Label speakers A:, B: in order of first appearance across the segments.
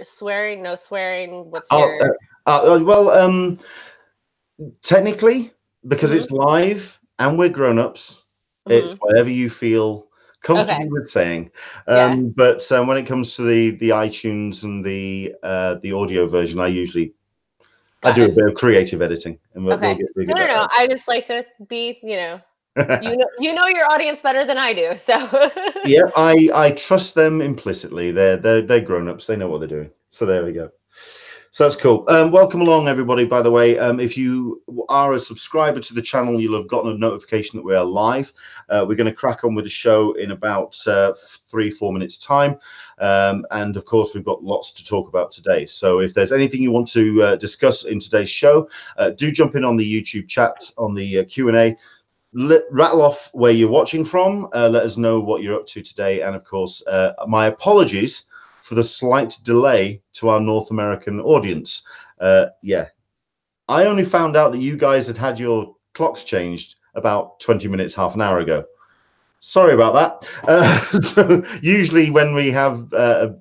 A: Swearing, no swearing? What's
B: Oh,
A: your...
B: well, technically, because
A: Hmm.
B: it's live and we're grown-ups, it's
A: Hmm.
B: whatever you feel comfortable
A: Okay.
B: with saying.
A: Yeah.
B: But when it comes to the iTunes and the audio version, I
A: Got
B: do a
A: it.
B: bit of creative editing, and
A: Okay.
B: we'll
A: No,
B: get
A: no, no.
B: that
A: I just like to be,
B: right.
A: you know your audience better than I do. So
B: Yeah, I trust them implicitly. They're grown-ups. They know what they're doing. So there we go. So that's cool. Welcome along, everybody. By the way, if you are a subscriber to the channel, you'll have gotten a notification that we are live. We're going to crack on with the show in about 3-4 minutes time. And of course, we've got lots to talk about today. So if there's anything you want to discuss in today's show, do jump in on the YouTube chat on the Q&A. Rattle off where you're watching from. Let us know what you're up to today. And of course, my apologies for the slight delay to our North American audience. Yeah, I only found out that you guys had your clocks changed about 20 minutes, half an hour ago. Sorry about that. So usually when we have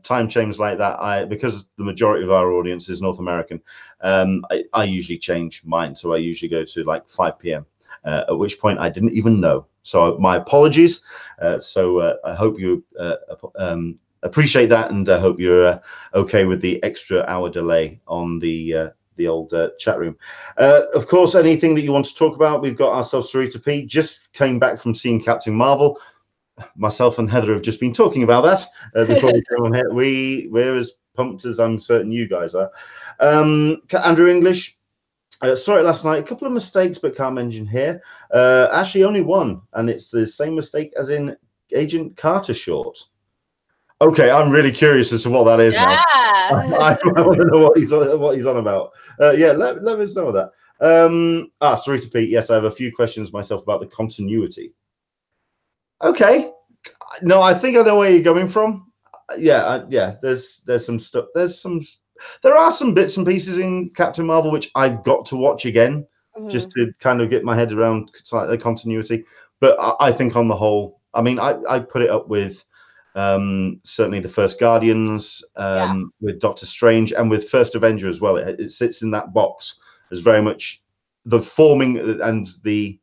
B: time change like that, because the majority of our audience is North American, I usually change mine. So I usually go to like 5 p.m. At which point I didn't even know. So my apologies. I hope you appreciate that, and I hope you're okay with the extra hour delay on the old chat room. Of course, anything that you want to talk about, we've got ourselves s06e21. Just came back from seeing Captain Marvel. Myself and Heather have just been talking about that before we come on here. We're as pumped as I'm certain you guys are. Andrew English. Saw it last night. A couple of mistakes, but can't mention here. Actually, only one, and it's the same mistake as in Agent Carter short. Okay, I'm really curious as to what that is now.
A: yeah.
B: I want to know what he's on about. Yeah, let us know that. s06e21. Yes, I have a few questions myself about the continuity. Okay, no, I think I know where you're going from. Yeah. There's some stuff. There are some bits and pieces in Captain Marvel which I've got to watch again just
A: Mhm.
B: to kind of get my head around the continuity. But I think on the whole, I mean, I put it up with certainly the first Guardians,
A: Yeah.
B: with Doctor Strange, and with First Avenger as well. It sits in that box as very much the forming and the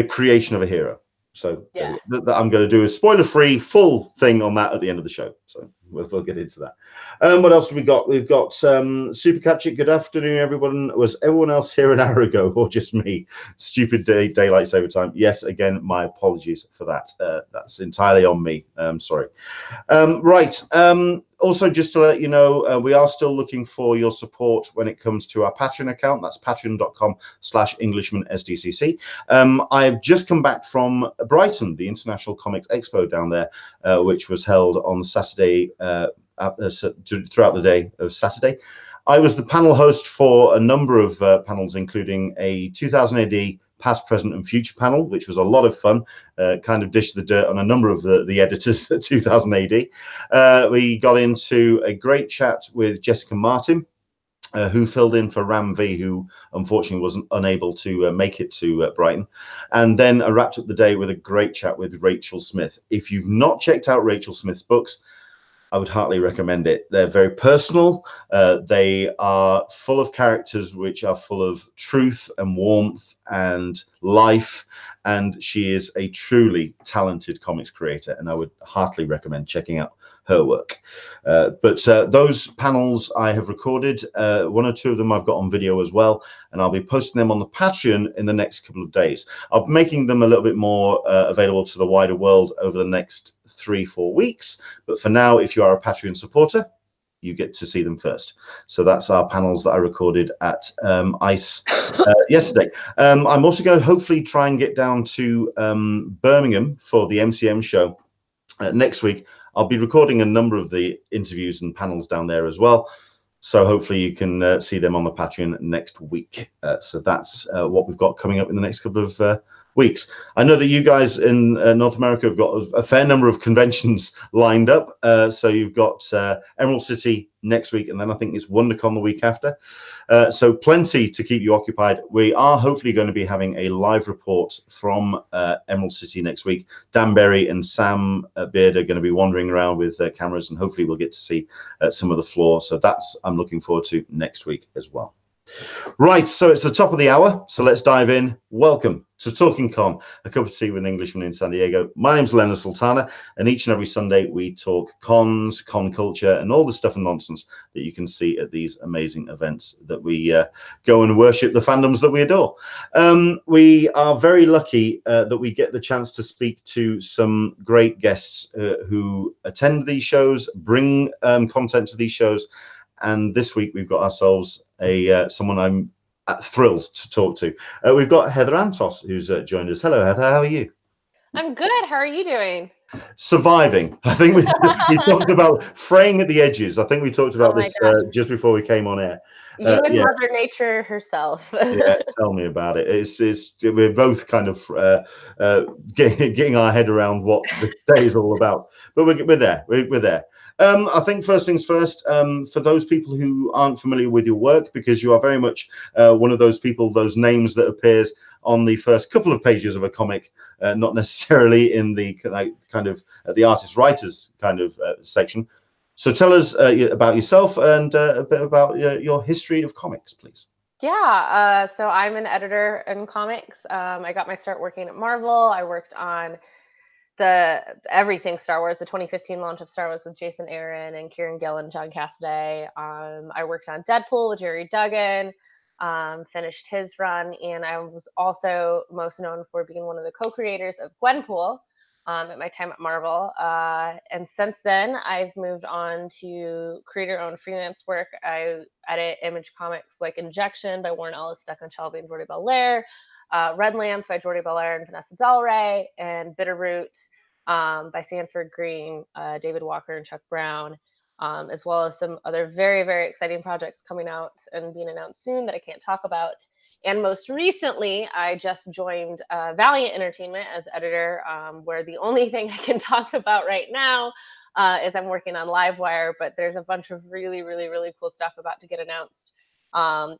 B: creation of a hero. So
A: Yeah.
B: I'm going to do a spoiler-free full thing on that at the end of the show. So we'll get into that. What else have we got? We've got Super Catch It. Good afternoon, everyone. Was everyone else here an hour ago, or just me? Stupid daylight saver time. Yes, again, my apologies for that. That's entirely on me. Sorry. Right. Also, just to let you know, we are still looking for your support when it comes to our Patreon account. That's patreon.com/Englishman SDCC. I've just come back from Brighton, the International Comics Expo down there, which was held on Saturday, throughout the day of Saturday. I was the panel host for a number of panels, including a 2000 AD past, present, and future panel, which was a lot of fun. Kind of dished the dirt on a number of the editors at 2000 AD. We got into a great chat with Jessica Martin, who filled in for Ram V, who unfortunately wasn't unable to make it to Brighton. And then I wrapped up the day with a great chat with Rachel Smith. If you've not checked out Rachel Smith's books, I would heartily recommend it. They're very personal. They are full of characters which are full of truth and warmth and life. And she is a truly talented comics creator, and I would heartily recommend checking out her work. But those panels I have recorded, one or two of them I've got on video as well, and I'll be posting them on the Patreon in the next couple of days. I'll be making them a little bit more available to the wider world over the next 3-4 weeks. But for now, if you are a Patreon supporter, you get to see them first. So that's our panels that I recorded at ICE yesterday. I'm also going to hopefully try and get down to Birmingham for the MCM show next week. I'll be recording a number of the interviews and panels down there as well. So hopefully you can see them on the Patreon next week. So that's what we've got coming up in the next couple of weeks. I know that you guys in North America have got a fair number of conventions lined up. So you've got Emerald City next week, and then I think it's WonderCon the week after. So plenty to keep you occupied. We are hopefully going to be having a live report from Emerald City next week. Dan Berry and Sam Beard are going to be wandering around with their cameras, and hopefully we'll get to see some of the floor. So that's I'm looking forward to next week as well. Right, so it's the top of the hour, so let's dive in. Welcome to Talkin Con, a cup of tea with an Englishman in San Diego. My name's Leonard Sultana, and each and every Sunday we talk cons, con culture, and all the stuff and nonsense that you can see at these amazing events that we go and worship the fandoms that we adore. We are very lucky that we get the chance to speak to some great guests who attend these shows, bring content to these shows, and this week we've got ourselves someone I'm thrilled to talk to. We've got Heather Antos who's joined us. Hello, Heather. How are you?
A: I'm good. How are you doing?
B: Surviving. I think we talked about fraying at the edges. I think we talked about this just before we came on air.
A: You and yeah. Mother Nature herself.
B: Yeah, tell me about it. It's we're both kind of getting our head around what this day is all about. But we're there. We're there. I think first things first, for those people who aren't familiar with your work, because you are very much one of those people, those names that appears on the first couple of pages of a comic, not necessarily in the kind of the artist writers kind of section. So tell us about yourself and a bit about your history of comics, please.
A: Yeah, so I'm an editor in comics. I got my start working at Marvel. I worked on everything Star Wars, the 2015 launch of Star Wars with Jason Aaron and Kieran Gillen and John Cassaday. I worked on Deadpool with Jerry Duggan, finished his run, and I was also most known for being one of the co-creators of Gwenpool at my time at Marvel. And since then, I've moved on to creator-owned freelance work. I edit Image comics like Injection by Warren Ellis, Declan Shelby, and Jordi Belair, Redlands by Jordi Belair and Vanessa Del Rey, and Bitterroot by Sanford Green, David Walker, and Chuck Brown, as well as some other very, very exciting projects coming out and being announced soon that I can't talk about. And most recently, I just joined Valiant Entertainment as editor, where the only thing I can talk about right now is I'm working on Livewire, but there's a bunch of really, really, really cool stuff about to get announced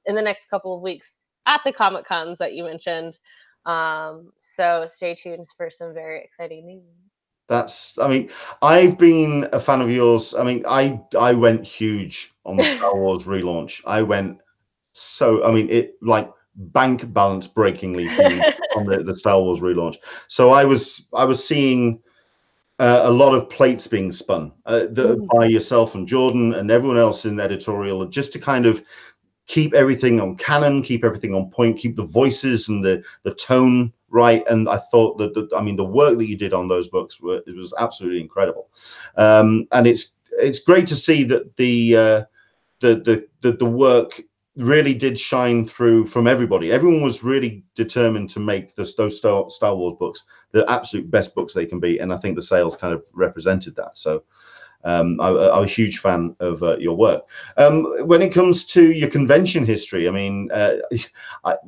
A: in the next couple of weeks at the Comic Cons that you mentioned. So stay tuned for some very exciting news.
B: I mean, I've been a fan of yours. I mean, I went huge on the Star Wars relaunch. I went I mean, it like bank balance breakingly huge on the Star Wars relaunch. So I was seeing a lot of plates being spun by yourself and Jordan and everyone else in the editorial, just to kind of keep everything on canon, keep everything on point, keep the voices and the tone right. And I thought that I mean, the work that you did on those books it was absolutely incredible. And it's great to see that the work really did shine through from everybody. Everyone was really determined to make those Star Wars books the absolute best books they can be, and I think the sales kind of represented that. So I'm a huge fan of your work. When it comes to your convention history, I mean,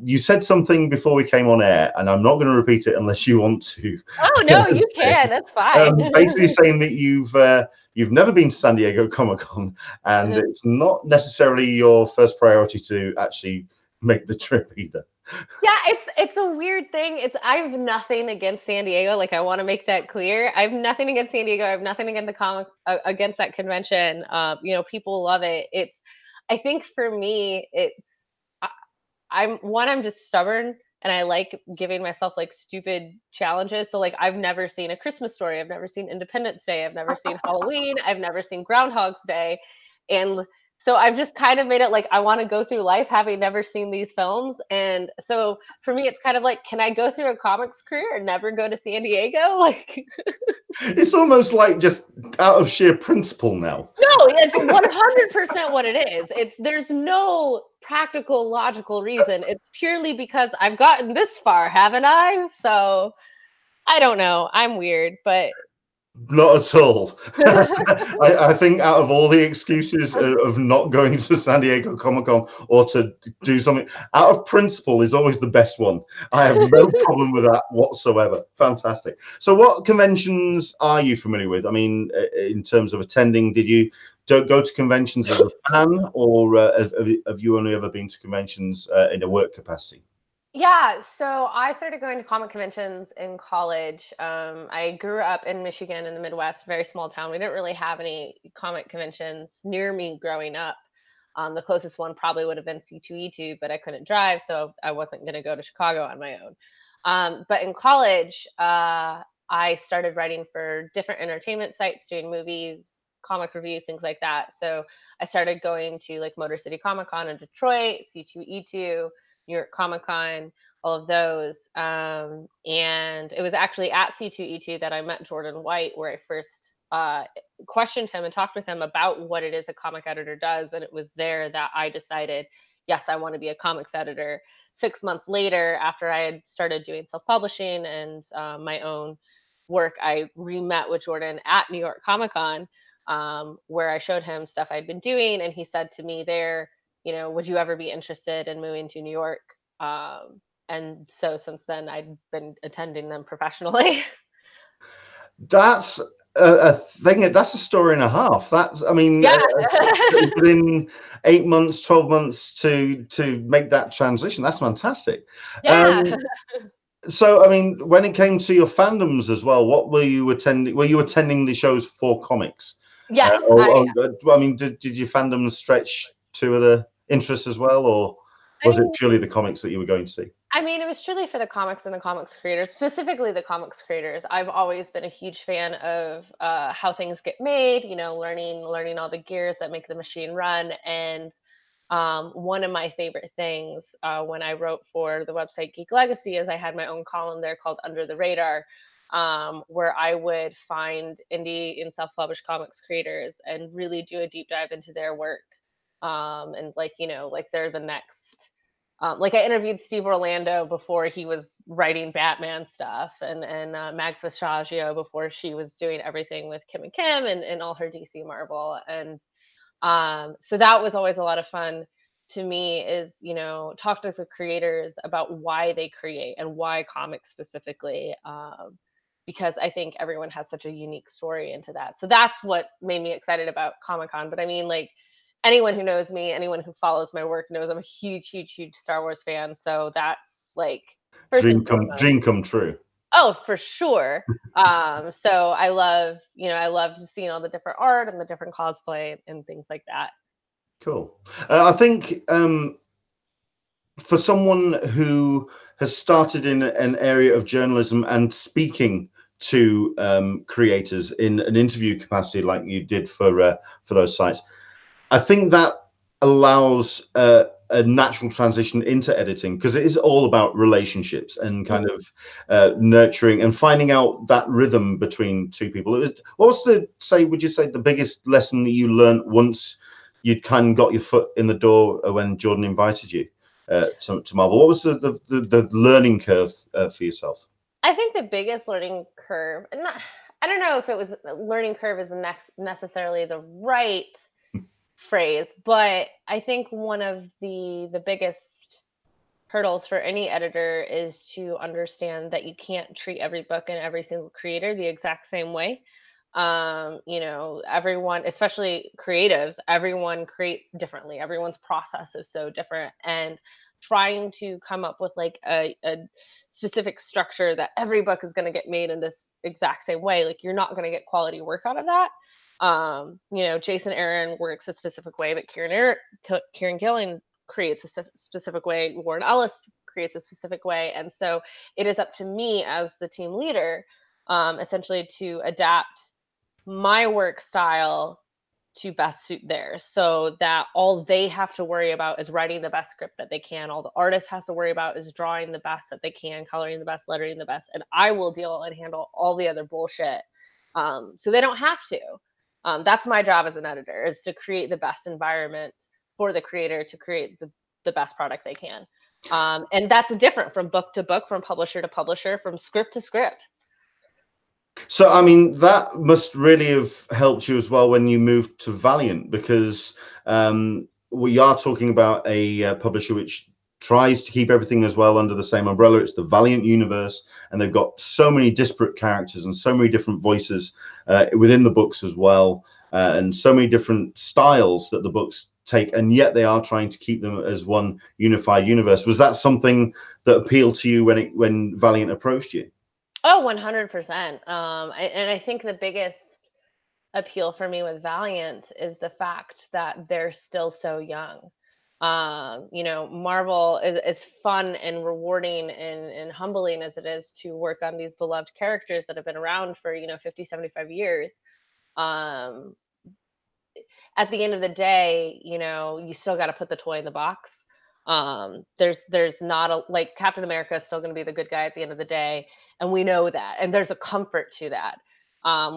B: you said something before we came on air, and I'm not going to repeat it unless you want to.
A: Oh, no, you can. That's fine.
B: Basically saying that you've never been to San Diego Comic-Con, and it's not necessarily your first priority to actually make the trip either.
A: Yeah, it's a weird thing. I have nothing against San Diego. Like, I want to make that clear. I have nothing against San Diego. I have nothing against against that convention. You know, people love it. I think for me, I'm just stubborn, and I like giving myself like stupid challenges. So like, I've never seen A Christmas Story. I've never seen Independence Day. I've never seen Halloween. I've never seen Groundhog's Day. And so I've just kind of made it like I want to go through life having never seen these films. And so for me, it's kind of like, can I go through a comics career and never go to San Diego? Like,
B: it's almost like just out of sheer principle now.
A: No, it's 100% what it is. There's no practical, logical reason. It's purely because I've gotten this far, haven't I? So I don't know. I'm weird, but
B: Not at all. I think out of all the excuses of not going to San Diego Comic-Con or to do something, out of principle is always the best one. I have no problem with that whatsoever. Fantastic. So what conventions are you familiar with? I mean, in terms of attending, did you go to conventions as a fan, or have you only ever been to conventions in a work capacity?
A: Yeah, so I started going to comic conventions in college. I grew up in Michigan in the Midwest, very small town. We didn't really have any comic conventions near me growing up. The closest one probably would have been C2E2, but I couldn't drive, so I wasn't going to go to Chicago on my own. But in college, I started writing for different entertainment sites, doing movies, comic reviews, things like that. So I started going to like Motor City Comic Con in Detroit, C2E2. New York Comic Con, all of those. And it was actually at C2E2 that I met Jordan White, where I first questioned him and talked with him about what it is a comic editor does. And it was there that I decided, yes, I want to be a comics editor. 6 months later, after I had started doing self-publishing and my own work, I re-met with Jordan at New York Comic Con, where I showed him stuff I'd been doing. And he said to me there, would you ever be interested in moving to New York? And so since then, I've been attending them professionally.
B: That's a thing. That's a story and a half. That's, I mean,
A: Yeah.
B: within 8 months, 12 months to make that transition. That's fantastic.
A: Yeah.
B: So, I mean, when it came to your fandoms as well, what were you attending? Were you attending the shows for comics?
A: Yes.
B: I mean, did your fandom stretch to other interests as well, or was it purely the comics that you were going to see?
A: I mean, it was truly for the comics and the comics creators, specifically the comics creators. I've always been a huge fan of how things get made, learning all the gears that make the machine run. And one of my favorite things when I wrote for the website Geek Legacy is I had my own column there called Under the Radar, where I would find indie and self-published comics creators and really do a deep dive into their work. And like they're the next. Like I interviewed Steve Orlando before he was writing Batman stuff, and Max Visaggio before she was doing everything with Kim and Kim and all her DC Marvel. And so that was always a lot of fun to me, is talk to the creators about why they create and why comics specifically, because I think everyone has such a unique story into that. So that's what made me excited about Comic-Con. But I mean, like, anyone who knows me, anyone who follows my work knows I'm a huge, huge, huge Star Wars fan. So that's like first and foremost.
B: Dream come true.
A: Oh, for sure. So I love seeing all the different art and the different cosplay and things like that.
B: Cool. I think for someone who has started in an area of journalism and speaking to creators in an interview capacity like you did for those sites, I think that allows a natural transition into editing, because it is all about relationships and kind of nurturing and finding out that rhythm between two people. Would you say the biggest lesson that you learned once you'd kind of got your foot in the door when Jordan invited you to Marvel? What was the learning curve for yourself?
A: I think the biggest learning curve, and I don't know if it was learning curve is necessarily the right phrase, but I think one of the biggest hurdles for any editor is to understand that you can't treat every book and every single creator the exact same way. Everyone, especially creatives, everyone creates differently. Everyone's process is so different, and trying to come up with like a specific structure that every book is going to get made in this exact same way, like you're not going to get quality work out of that. Jason Aaron works a specific way, but Kieran Gillen creates a specific way. Warren Ellis creates a specific way. And so it is up to me as the team leader, essentially, to adapt my work style to best suit theirs, so that all they have to worry about is writing the best script that they can. All the artist has to worry about is drawing the best that they can, coloring the best, lettering the best. And I will deal and handle all the other bullshit. So they don't have to. That's my job as an editor, is to create the best environment for the creator to create the best product they can. And that's different from book to book, from publisher to publisher, from script to script.
B: So, I mean, that must really have helped you as well when you moved to Valiant, because we are talking about a publisher which tries to keep everything as well under the same umbrella. It's the Valiant universe, and they've got so many disparate characters and so many different voices within the books as well, and so many different styles that the books take, and yet they are trying to keep them as one unified universe. Was that something that appealed to you when Valiant approached you?
A: Oh, 100%. And I think the biggest appeal for me with Valiant is the fact that they're still so young. You know, Marvel is fun and rewarding and humbling as it is to work on these beloved characters that have been around for, 50, 75 years. Um, at the end of the day, you still got to put the toy in the box. There's not a, like, Captain America is still going to be the good guy at the end of the day, and we know that, and there's a comfort to that,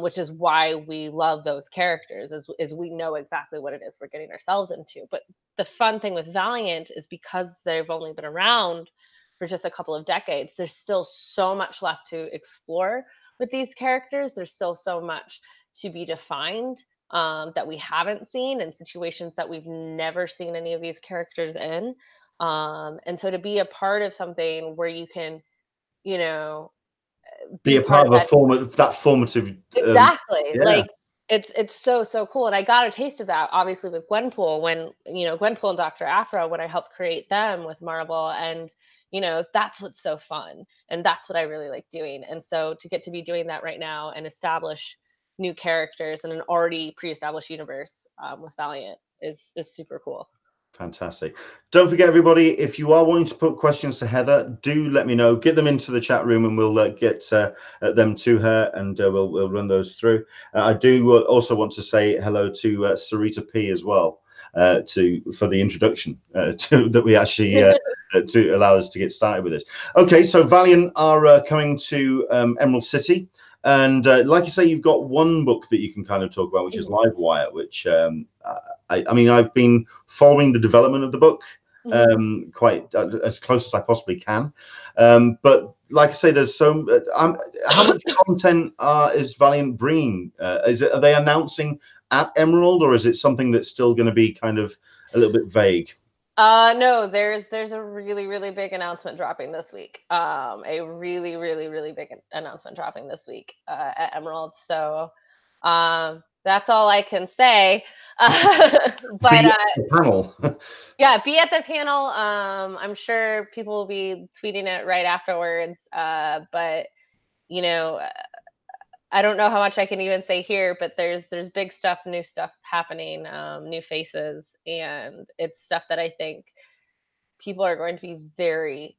A: which is why we love those characters, is we know exactly what it is we're getting ourselves into. But the fun thing with Valiant is because they've only been around for just a couple of decades, there's still so much left to explore with these characters. There's still so much to be defined, that we haven't seen, and situations that we've never seen any of these characters in. And so to be a part of something where you can, you know,
B: Be
A: be
B: a
A: part
B: part
A: of
B: of a
A: that.
B: formative,
A: Exactly.
B: yeah.
A: Like, it's so cool. And I got a taste of that obviously with Gwenpool, when, Gwenpool and Dr. Aphra, when I helped create them with Marvel. And, that's what's so fun. And that's what I really like doing. And so to get to be doing that right now and establish new characters in an already pre-established universe, with Valiant is super cool.
B: Fantastic. Don't forget, everybody, if you are wanting to put questions to Heather, do let me know. Get them into the chat room, and we'll get them to her, and we'll run those through. I do also want to say hello to Sarita P as well, for the introduction that we actually to allow us to get started with this. Okay, so Valiant are coming to Emerald City. And like you say, you've got one book that you can kind of talk about, which is Livewire, which I mean, I've been following the development of the book quite as close as I possibly can. But like I say, there's how much content is Valiant bringing? Are they announcing at Emerald, or is it something that's still going to be kind of a little bit vague?
A: No, there's a really big announcement dropping this week. A really big announcement dropping this week at Emerald. So that's all I can say. But
B: Be at the panel.
A: yeah, be at the panel. I'm sure people will be tweeting it right afterwards. But you know, I don't know how much I can even say here, but there's big stuff, new stuff happening, new faces, and it's stuff that I think people are going to be very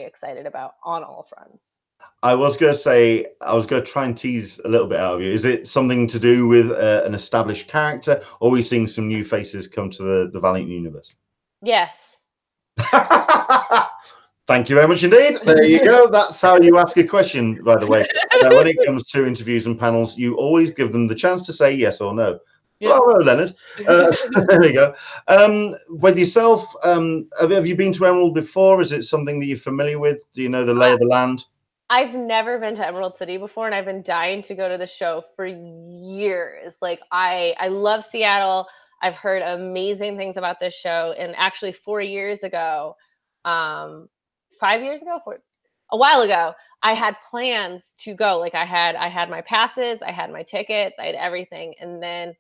A: excited about on all fronts.
B: I was going to say, I was going to try and tease a little bit out of you. Is it something to do with an established character, or are we seeing some new faces come to the Valiant universe?
A: Yes.
B: Thank you very much indeed. There you go. That's how you ask a question, by the way. When it comes to interviews and panels, you always give them the chance to say yes or no.
A: Yeah.
B: Bravo, Leonard. There we go. With yourself, have you been to Emerald before? Is it something that you're familiar with? Do you know the lay of the land?
A: I've never been to Emerald City before, and I've been dying to go to the show for years. Like, I love Seattle. I've heard amazing things about this show. And actually 4 years ago, 5 years ago, a while ago, I had plans to go. Like, I had my passes, I had my tickets, I had everything. And then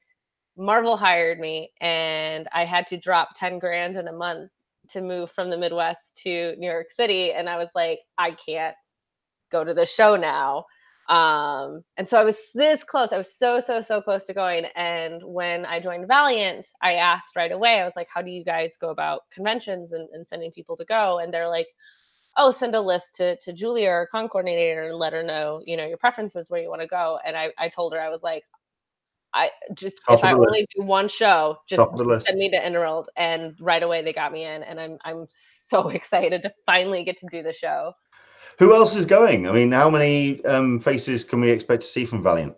A: Marvel hired me, and I had to drop 10 grand in a month to move from the Midwest to New York City. And I was like, I can't go to the show now. And so I was this close. I was so close to going. And when I joined Valiant, I asked right away, I was like, how do you guys go about conventions and sending people to go? And they're like, oh, send a list to Julia, our con coordinator, and let her know, your preferences, where you want to go. And I told her, I was like, I just, if I only do one show, just send me to Emerald. And right away they got me in, and I'm so excited to finally get to do the show.
B: Who else is going? I mean, how many faces can we expect to see from Valiant?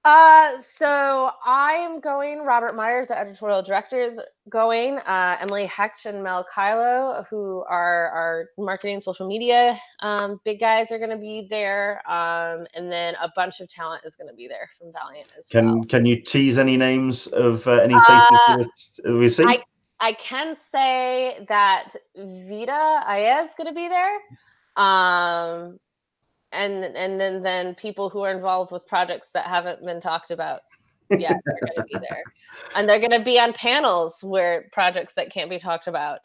A: So I'm going. Robert Myers, the editorial director, is going. Emily Hecht and Mel Kylo, who are our marketing and social media big guys, are going to be there. And then a bunch of talent is going to be there from Valiant as well.
B: Can you tease any names of any faces we see?
A: I can say that Vita Aya is going to be there. And then people who are involved with projects that haven't been talked about yet are going to be there, and they're going to be on panels where projects that can't be talked about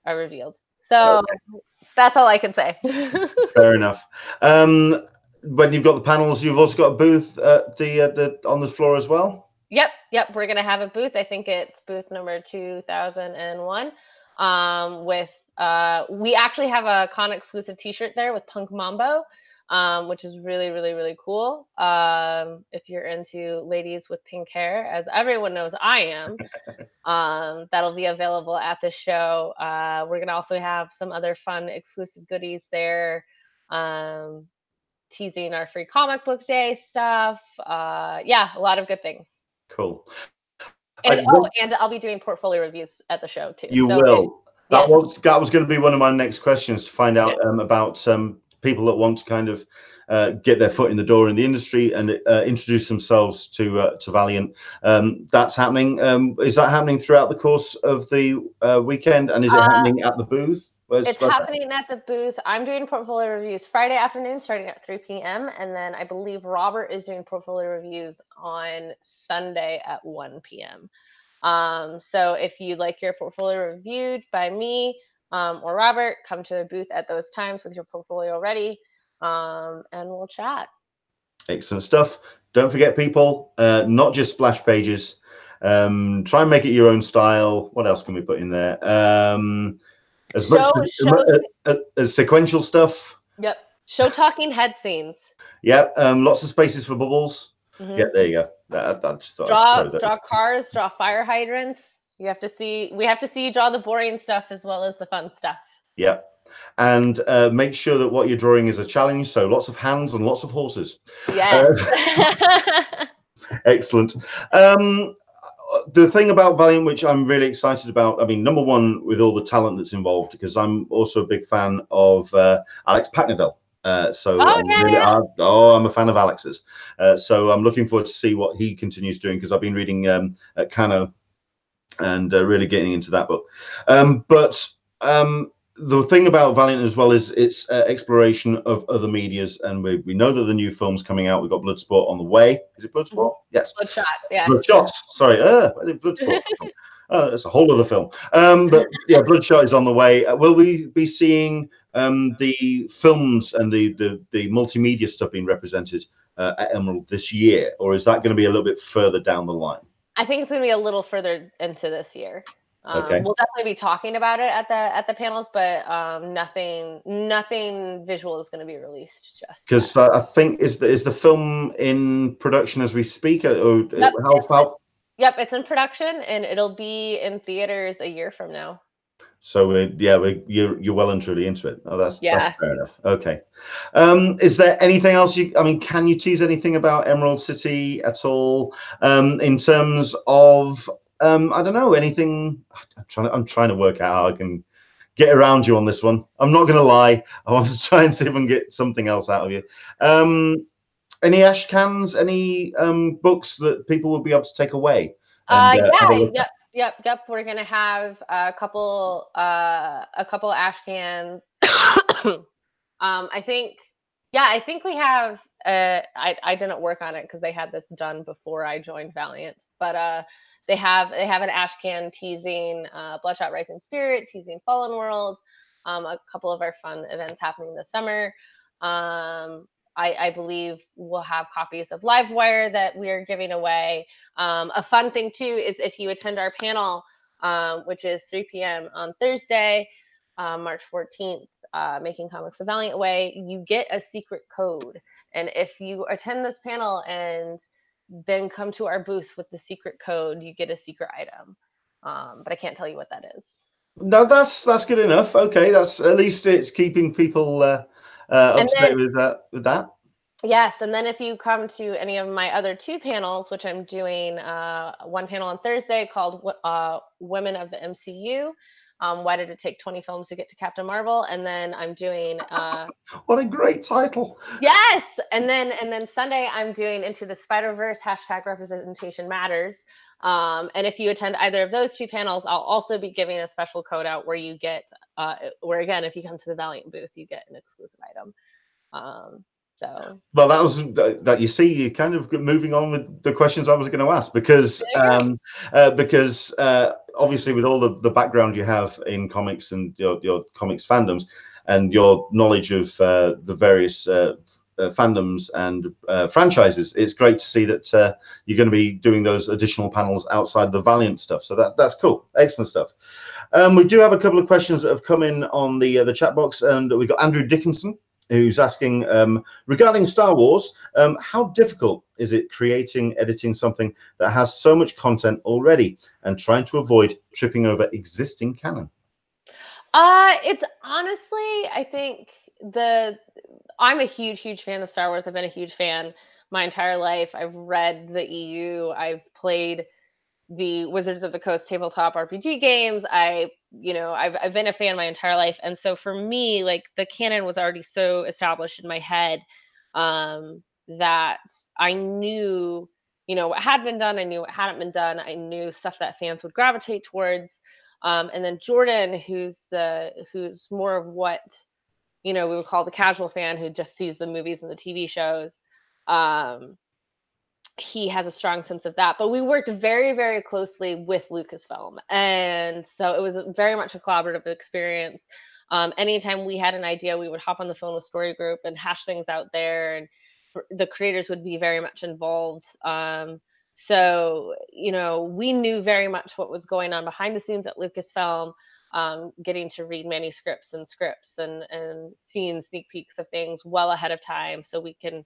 A: are revealed. So that's all I can say.
B: Fair enough. When you've got the panels, you've also got a booth at the on the floor as well.
A: Yep. We're going to have a booth. I think it's booth number 2001. With we actually have a con exclusive T-shirt there with Punk Mambo. Which is really, really, really cool. If you're into ladies with pink hair, as everyone knows I am, that'll be available at the show. We're going to also have some other fun exclusive goodies there, teasing our free comic book day stuff. Yeah, a lot of good things.
B: Cool.
A: And, and I'll be doing portfolio reviews at the show too.
B: You
A: so
B: will. That was going to be one of my next questions, to find out about people that want to kind of get their foot in the door in the industry and introduce themselves to Valiant. That's happening. Is that happening throughout the course of the weekend? And is it happening at the booth?
A: It's happening at the booth. I'm doing portfolio reviews Friday afternoon starting at 3 p.m. And then I believe Robert is doing portfolio reviews on Sunday at 1 p.m. So if you'd like your portfolio reviewed by me or Robert, come to the booth at those times with your portfolio ready, and we'll chat.
B: Excellent stuff. Don't forget, people, not just splash pages. Try and make it your own style. What else can we put in there? As much as sequential stuff.
A: Yep. Show talking head scenes.
B: Yep. Lots of spaces for bubbles. Yeah, there you go.
A: Draw cars, draw fire hydrants. We have to see you draw the boring stuff as well as the fun stuff.
B: Yeah. And make sure that what you're drawing is a challenge. So lots of hands and lots of horses.
A: Yes.
B: Excellent. The thing about Valiant, which I'm really excited about, I mean, number one, with all the talent that's involved, because I'm also a big fan of Alex Packnadell. I'm a fan of Alex's. So I'm looking forward to see what he continues doing, because I've been reading at Kano and really getting into that book. The thing about Valiant as well is its exploration of other medias, and we know that the new film's coming out. We've got Bloodsport on the way. Is it Bloodsport? Yes.
A: Bloodshot. Yeah.
B: Bloodshot. Sorry. Bloodsport. That's a whole other film. But yeah, Bloodshot is on the way. Will we be seeing the films and the multimedia stuff being represented at Emerald this year, or is that going to be a little bit further down the line?
A: I think it's going to be a little further into this year.
B: Okay.
A: We'll definitely be talking about it at the panels, but nothing visual is going to be released just
B: because I think is the film in production as we speak, or
A: yep, Yep, it's in production and it'll be in theaters a year from now.
B: So you're well and truly into it. Oh, that's fair enough. Okay. Is there anything else can you tease anything about Emerald City at all? In terms of I don't know, anything. I'm trying to work out how I can get around you on this one. I'm not gonna lie. I want to try and see if I can get something else out of you. Any ash cans, any books that people will be able to take away?
A: Yep. We're gonna have a couple ash cans. I think we have. I didn't work on it because they had this done before I joined Valiant, but they have an ash can teasing Bloodshot Rising Spirit, teasing Fallen World, a couple of our fun events happening this summer. I believe we'll have copies of Livewire that we're giving away. A fun thing too is if you attend our panel, which is 3 p.m. on Thursday, March 14th, Making Comics the Valiant Way, you get a secret code. And if you attend this panel and then come to our booth with the secret code, you get a secret item. But I can't tell you what that is.
B: No, that's good enough. Okay, that's at least it's keeping people up to date with that.
A: Yes, and then if you come to any of my other two panels, which I'm doing one panel on Thursday called Women of the MCU. Why did it take 20 films to get to Captain Marvel? And then I'm doing
B: What a great title.
A: yes, and then Sunday I'm doing Into the Spider-Verse #representation matters. And if you attend either of those two panels, I'll also be giving a special code out where you get where again, if you come to the Valiant booth, you get an exclusive item. So
B: Well, that was that. You see, you're kind of moving on with the questions I was going to ask because obviously with all the background you have in comics and your comics fandoms and your knowledge of the various fandoms and franchises, it's great to see that you're going to be doing those additional panels outside the Valiant stuff. So that's cool, excellent stuff. We do have a couple of questions that have come in on the chat box, and we've got Andrew Dickinson, who's asking regarding Star Wars, how difficult is it editing something that has so much content already and trying to avoid tripping over existing canon?
A: It's honestly, I think I'm a huge fan of Star Wars. I've been a huge fan my entire life. I've read the EU. I've played the Wizards of the Coast tabletop RPG games. I've been a fan my entire life, and so for me, like the canon was already so established in my head that I knew, what had been done. I knew what hadn't been done. I knew stuff that fans would gravitate towards. And then Jordan, who's more of what we would call the casual fan who just sees the movies and the TV shows. He has a strong sense of that, but we worked very, very closely with Lucasfilm, and so it was very much a collaborative experience. Anytime we had an idea, we would hop on the phone with Story Group and hash things out there, and the creators would be very much involved. So we knew very much what was going on behind the scenes at Lucasfilm. Getting to read manuscripts and scripts and seeing sneak peeks of things well ahead of time, so we can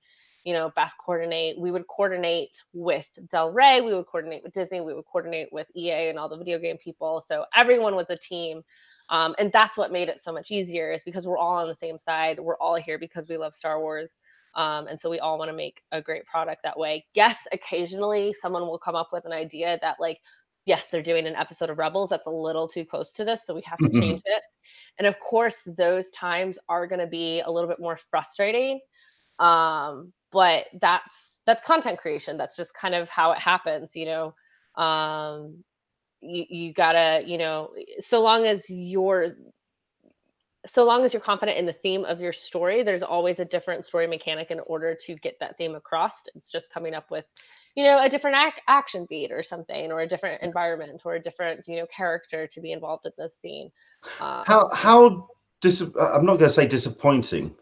A: best coordinate. We would coordinate with Del Rey, we would coordinate with Disney, we would coordinate with EA and all the video game people. So everyone was a team. And that's what made it so much easier, is because we're all on the same side. We're all here because we love Star Wars. And so we all want to make a great product that way. Yes, occasionally someone will come up with an idea that, like, yes, they're doing an episode of Rebels that's a little too close to this, so we have to change it. And of course, those times are going to be a little bit more frustrating. But that's content creation. That's just kind of how it happens. You gotta, so long as you're confident in the theme of your story, there's always a different story mechanic in order to get that theme across. It's just coming up with, a different action beat or something, or a different environment, or a different, character to be involved in the scene.
B: I'm not going to say disappointing,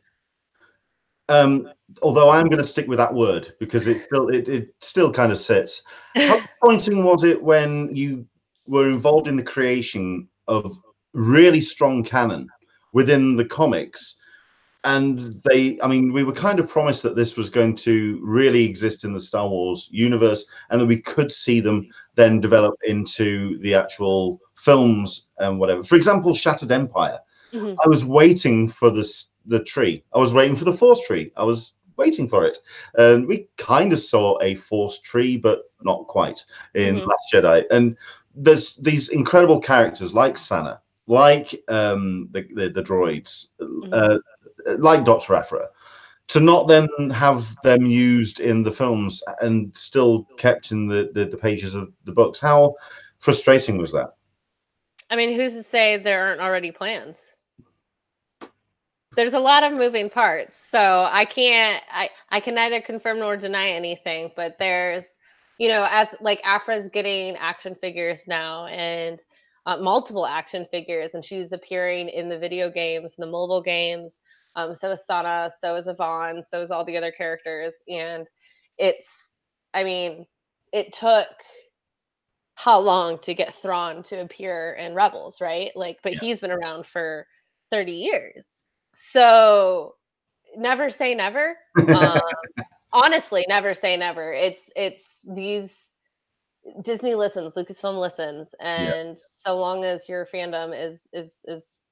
B: although I'm going to stick with that word because it still kind of sits. How disappointing was it when you were involved in the creation of really strong canon within the comics, and we were kind of promised that this was going to really exist in the Star Wars universe and that we could see them then develop into the actual films and whatever. For example, Shattered Empire.
A: Mm-hmm.
B: I was waiting for the tree. I was waiting for the Force tree. I was waiting for it. And we kind of saw a Force tree, but not quite in Last Jedi. And there's these incredible characters like Sana, like the droids, like Dr. Aphra, to not then have them used in the films and still kept in the pages of the books. How frustrating was that?
A: I mean, who's to say there aren't already plans? There's a lot of moving parts, so I can neither confirm nor deny anything, but there's, as like Afra's getting action figures now, and multiple action figures, and she's appearing in the video games, the mobile games. So is Sana, so is Yvonne, so is all the other characters, and it took how long to get Thrawn to appear in Rebels, right? Like, but he's been around for 30 years. So never say never. Honestly, never say never. It's these Disney listens, Lucasfilm listens,
B: Yeah.
A: and so long as your fandom is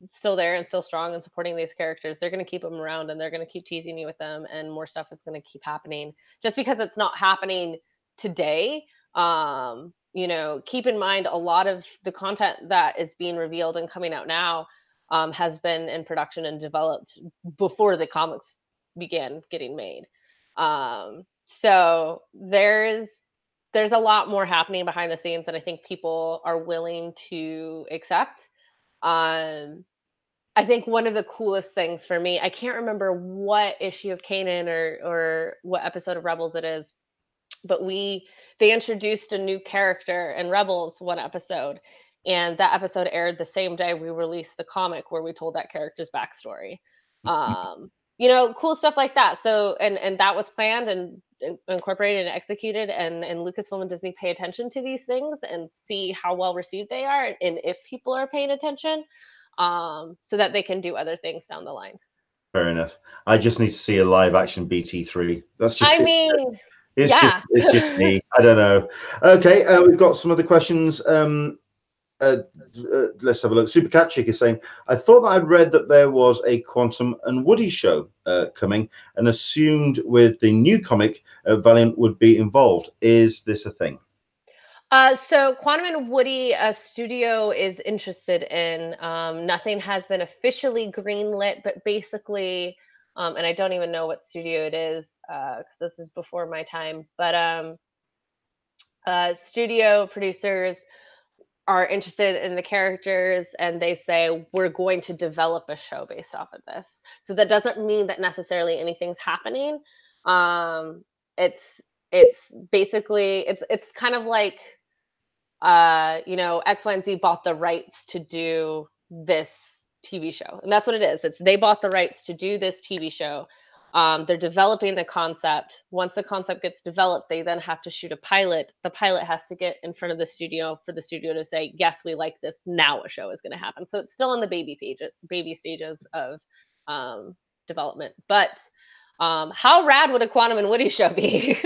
A: still there and still strong and supporting these characters, they're going to keep them around and they're going to keep teasing you with them, and more stuff is going to keep happening. Just because it's not happening today, keep in mind a lot of the content that is being revealed and coming out now has been in production and developed before the comics began getting made. So there's a lot more happening behind the scenes that I think people are willing to accept. Um, I think one of the coolest things for me, I can't remember what issue of Kanan or what episode of Rebels it is, but they introduced a new character in Rebels one episode, and that episode aired the same day we released the comic where we told that character's backstory. Cool stuff like that. So and that was planned and incorporated and executed, and Lucasfilm and Disney pay attention to these things and see how well received they are and if people are paying attention, so that they can do other things down the line.
B: Fair enough. I just need to see a live action BT3. That's just
A: I mean,
B: it's just me. I don't know. Okay, we've got some other questions. Let's have a look. Super Cat Chick is saying, I thought that I'd read that there was a Quantum and Woody show coming, and assumed with the new comic, Valiant would be involved. Is this a thing?
A: So Quantum and Woody, a studio is interested in. Nothing has been officially greenlit, but basically, and I don't even know what studio it is because this is before my time. But studio producers are interested in the characters, and they say we're going to develop a show based off of this. So that doesn't mean that necessarily anything's happening. It's basically it's kind of like X, Y, and Z bought the rights to do this TV show. And that's what it is. They bought the rights to do this TV show. They're developing the concept. Once the concept gets developed, they then have to shoot a pilot. The pilot has to get in front of the studio for the studio to say, yes, we like this. Now a show is going to happen. So it's still in the baby stages of development. But how rad would a Quantum and Woody show be?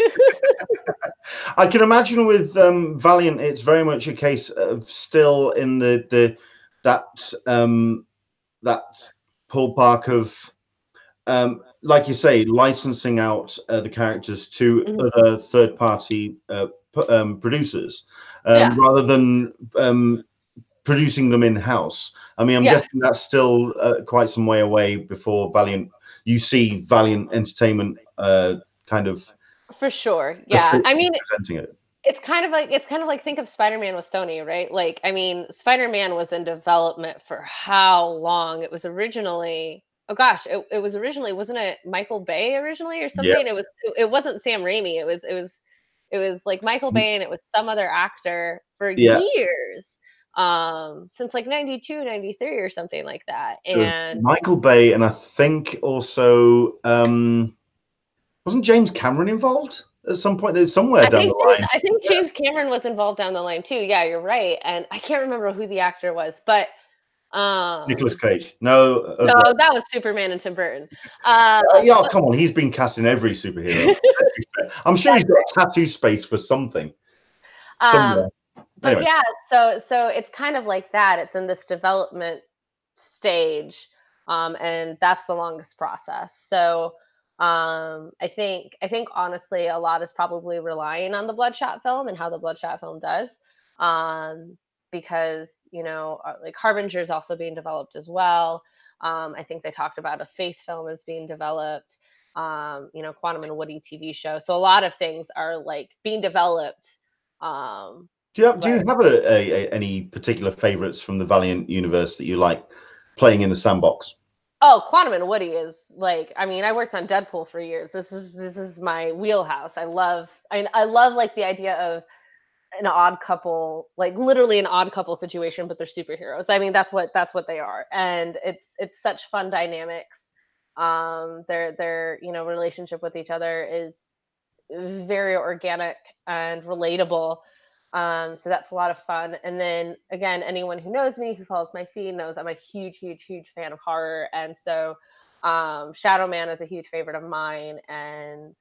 B: I can imagine with Valiant, it's very much a case of still in that ballpark of like you say, licensing out the characters to other third-party producers rather than producing them in-house. I mean, I'm guessing that's still quite some way away before Valiant. You see Valiant Entertainment kind of.
A: For sure. Yeah. I mean,
B: presenting it.
A: It's kind of like think of Spider-Man with Sony, right? Like, I mean, Spider-Man was in development for how long? It was originally, oh gosh, it was originally, wasn't it Michael Bay originally or something?
B: Yeah.
A: It wasn't Sam Raimi. It was like Michael Bay, and it was some other actor for years. Since like 92, 93 or something like that. And
B: Michael Bay, and I think also wasn't James Cameron involved at some point? There's somewhere down the line.
A: I think James Cameron was involved down the line too. Yeah, you're right. And I can't remember who the actor was, but
B: Nicolas Cage. No,
A: that was Superman and Tim Burton.
B: yeah, come on, he's been cast in every superhero. I'm sure he's got tattoo space for something. Somewhere.
A: But anyway. Yeah, so it's kind of like that. It's in this development stage, and that's the longest process. So I think honestly, a lot is probably relying on the Bloodshot film and how the Bloodshot film does, because like Harbinger is also being developed as well. I think they talked about a Faith film is being developed. Quantum and Woody TV show. So a lot of things are like being developed.
B: Do you have any particular favorites from the Valiant universe that you like playing in the sandbox?
A: Oh, Quantum and Woody is like, I mean, I worked on Deadpool for years. This is my wheelhouse. I love like the idea of an odd couple, like literally an odd couple situation, but they're superheroes. I mean, that's what they are. And it's such fun dynamics. Their relationship with each other is very organic and relatable. So that's a lot of fun. And then again, anyone who knows me, who follows my feed, knows I'm a huge, huge, huge fan of horror. And so Shadow Man is a huge favorite of mine. And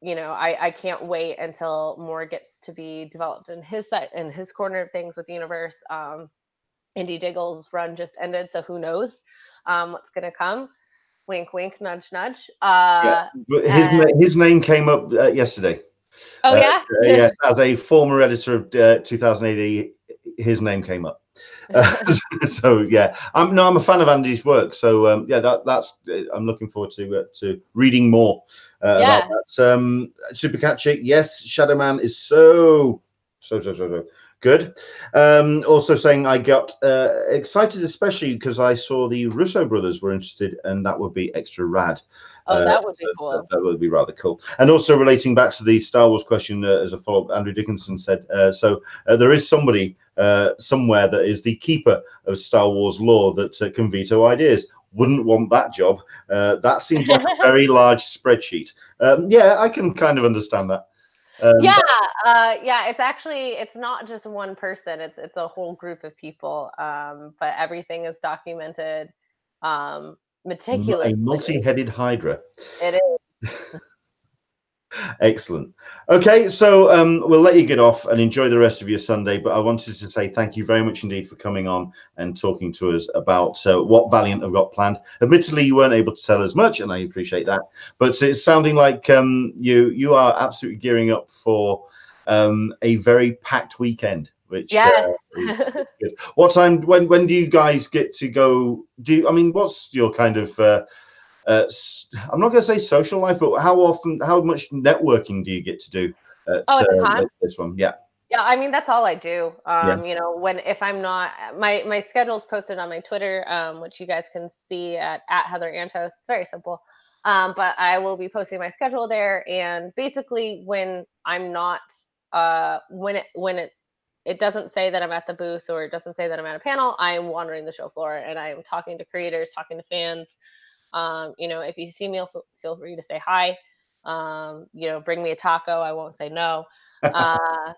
A: I can't wait until more gets to be developed in his side, in his corner of things with the universe. Indie Diggle's run just ended, so who knows what's gonna come. Wink, wink, nudge, nudge.
B: Yeah, but
A: And
B: his name came up yesterday.
A: oh
B: Uh,
A: yeah.
B: yes, as a former editor of 2000 AD, his name came up. So yeah, I'm a fan of Andy's work. So yeah, that's I'm looking forward to reading more about
A: Yeah.
B: that. Super Catchy, yes, Shadow Man is so good. Also saying I got excited, especially because I saw the Russo brothers were interested, and that would be extra rad.
A: Oh, that would be
B: That,
A: cool.
B: that would be rather cool. And also relating back to the Star Wars question as a follow-up, Andrew Dickinson said, there is somebody somewhere that is the keeper of Star Wars lore that can veto ideas. Wouldn't want that job. That seems like a very large spreadsheet. Yeah, I can kind of understand that.
A: Yeah, yeah. It's not just one person. It's a whole group of people. But everything is documented
B: A
A: meticulously.
B: multi-headed Hydra.
A: It is.
B: Excellent. Okay, so we'll let you get off and enjoy the rest of your Sunday. But I wanted to say thank you very much indeed for coming on and talking to us about what Valiant have got planned. Admittedly, you weren't able to tell us much, and I appreciate that. But it's sounding like you are absolutely gearing up for a very packed weekend, which
A: Yes.
B: is good. What time? When do you guys get to go? What's your kind of I'm not going to say social life, but how much networking do you get to do
A: Oh, at the con?
B: at this one? Yeah,
A: Yeah, that's all I do.
B: yeah,
A: If I'm not, my schedule's posted on my Twitter, which you guys can see at Heather Antos. It's very simple. But I will be posting my schedule there, and basically when I'm not, when it doesn't say that I'm at the booth or it doesn't say that I'm at a panel, I am wandering the show floor and I am talking to creators, talking to fans. If you see me, feel free to say hi. Bring me a taco. I won't say no. Uh,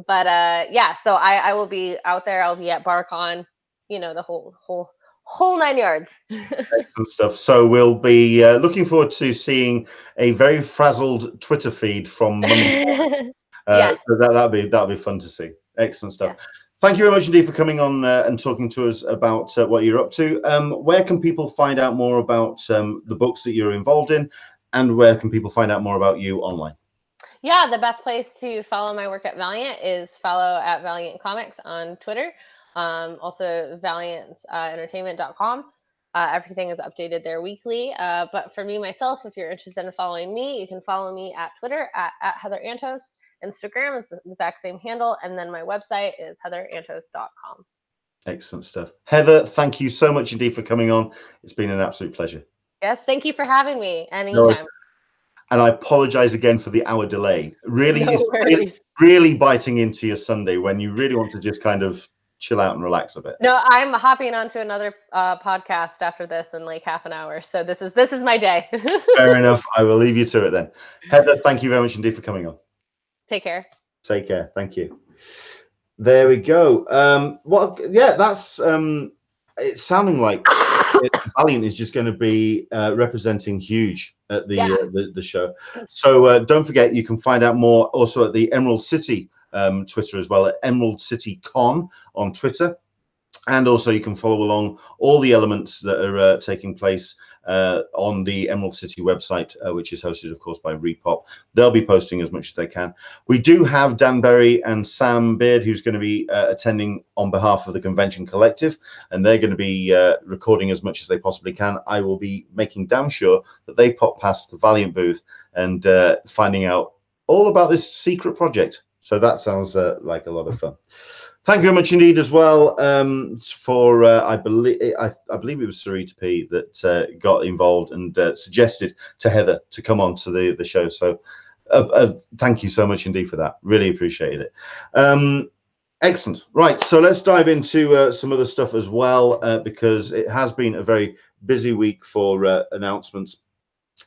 A: but yeah, so I will be out there. I'll be at BarCon, the whole 9 yards.
B: excellent stuff. So we'll be looking forward to seeing a very frazzled Twitter feed from Monday.
A: Yes.
B: So that'll be fun to see. Excellent stuff.
A: Yes.
B: Thank you very much indeed for coming on and talking to us about what you're up to. Where can people find out more about the books that you're involved in, and where can people find out more about you online?
A: Yeah, the best place to follow my work at Valiant is follow at Valiant Comics on Twitter. Also, valiantentertainment.com. Everything is updated there weekly. But for me, myself, if you're interested in following me, you can follow me at Twitter at Heather Antos. Instagram is the exact same handle. And then my website is heatherantos.com.
B: Excellent stuff. Heather, thank you so much indeed for coming on. It's been an absolute pleasure.
A: Yes, thank you for having me.
B: No,
A: Anytime.
B: and I apologize again for the hour delay. Really,
A: No
B: it's
A: worries.
B: really biting into your Sunday when you really want to just kind of chill out and relax a bit.
A: No, I'm hopping onto another podcast after this in like half an hour. So this is my day.
B: Fair enough. I will leave you to it then. Heather, thank you very much indeed for coming on.
A: Take care.
B: Take care. Thank you. There we go. Yeah, that's it's sounding like Valiant is just going to be representing huge at the show. So don't forget, you can find out more also at the Emerald City Twitter as well, at Emerald City Con on Twitter. And also you can follow along all the elements that are taking place on the Emerald City website, which is hosted, of course, by ReedPop. They'll be posting as much as they can. We do have Dan Berry and Sam Beard, who's going to be attending on behalf of the Convention Collective, and they're going to be recording as much as they possibly can. I will be making damn sure that they pop past the Valiant booth and finding out all about this secret project. So that sounds like a lot of fun. Thank you very much indeed as well for I believe it was Sarita P that got involved and suggested to Heather to come on to the show. So thank you so much indeed for that. Really appreciated it. Excellent. Right, so let's dive into some other stuff as well because it has been a very busy week for announcements,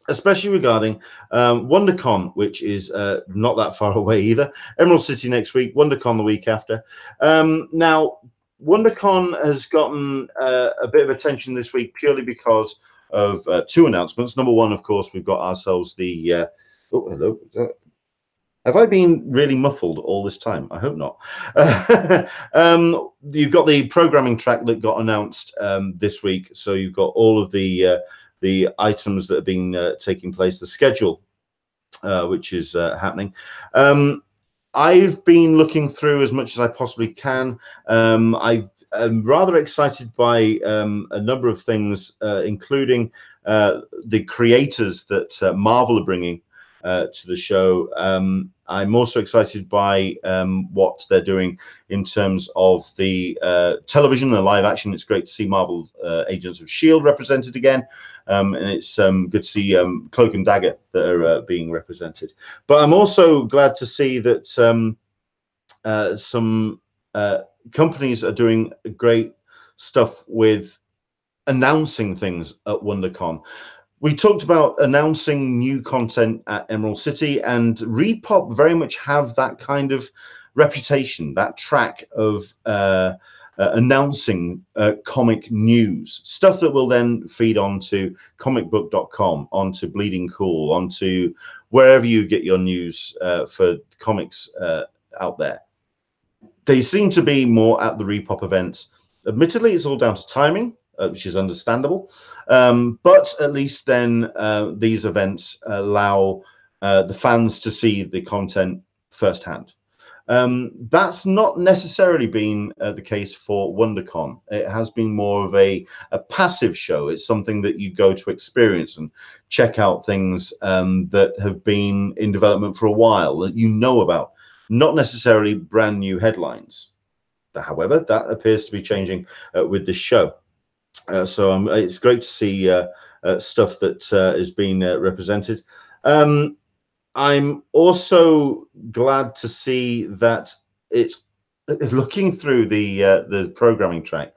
B: especially regarding WonderCon, which is not that far away either. Emerald City next week, WonderCon the week after. Now, WonderCon has gotten a bit of attention this week purely because of two announcements. Number one, of course, we've got ourselves the Oh, hello. Have I been really muffled all this time? I hope not. You've got the programming track that got announced this week. So you've got all of the items that have been taking place, the schedule, which is happening. I've been looking through as much as I possibly can. I'm rather excited by a number of things, including the creators that Marvel are bringing to the show. I'm also excited by what they're doing in terms of the television, the live action. It's great to see Marvel Agents of S.H.I.E.L.D. represented again. And it's good to see Cloak and Dagger that are being represented. But I'm also glad to see that some companies are doing great stuff with announcing things at WonderCon. We talked about announcing new content at Emerald City, and ReedPop very much have that kind of reputation, that track of announcing comic news, stuff that will then feed onto comicbook.com, onto Bleeding Cool, onto wherever you get your news for comics out there. They seem to be more at the ReedPop events. Admittedly, it's all down to timing, which is understandable. But at least then these events allow the fans to see the content firsthand. That's not necessarily been the case for WonderCon. It has been more of a passive show. It's something that you go to experience and check out things that have been in development for a while, that you know about, not necessarily brand new headlines. However, that appears to be changing with this show. So it's great to see stuff that is being represented. I'm also glad to see that it's looking through the programming track.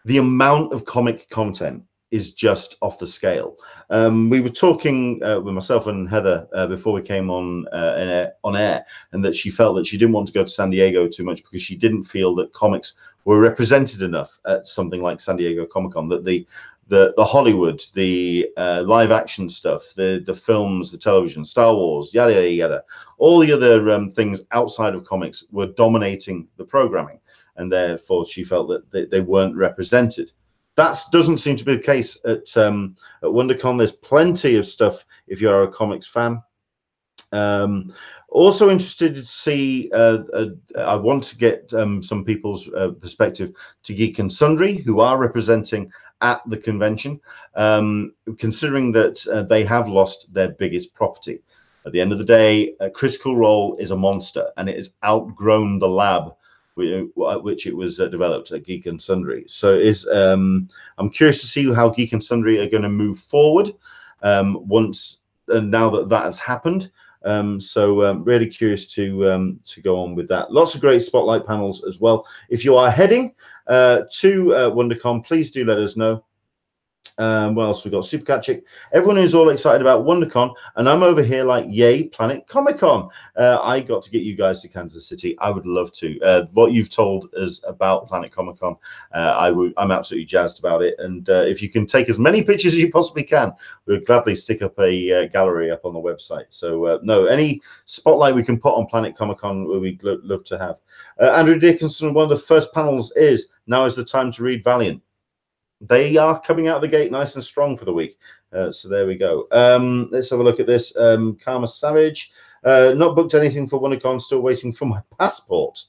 B: The amount of comic content is just off the scale. We were talking with myself and Heather before we came on air, and that she felt that she didn't want to go to San Diego too much because she didn't feel that comics were represented enough at something like San Diego Comic-Con, that the Hollywood, the live action stuff, the films, the television, Star Wars, yada yada yada, all the other things outside of comics were dominating the programming, and therefore she felt that they weren't represented. That doesn't seem to be the case at WonderCon. There's plenty of stuff if you're a comics fan. Also interested to see, I want to get some people's perspective to Geek and Sundry, who are representing at the convention, considering that they have lost their biggest property. At the end of the day, Critical Role is a monster, and it has outgrown the lab which it was developed at Geek and Sundry. So I'm curious to see how Geek and Sundry are going to move forward once now that has happened. So really curious to go on with that. Lots of great spotlight panels as well. If you are heading to WonderCon, please do let us know. What else we got? Super Catchic. Everyone is all excited about WonderCon, and I'm over here like, yay, Planet Comic Con. I got to get you guys to Kansas City. I would love to. What you've told us about Planet Comic Con, I'm absolutely jazzed about it. And if you can take as many pictures as you possibly can, we'll gladly stick up a gallery up on the website. So no, any spotlight we can put on Planet Comic Con, we'd love to have. Andrew Dickinson, one of the first panels is Now is the Time to Read Valiant. They are coming out of the gate nice and strong for the week. So there we go. Let's have a look at this. Karma Savage. Not booked anything for WonderCon. Still waiting for my passport.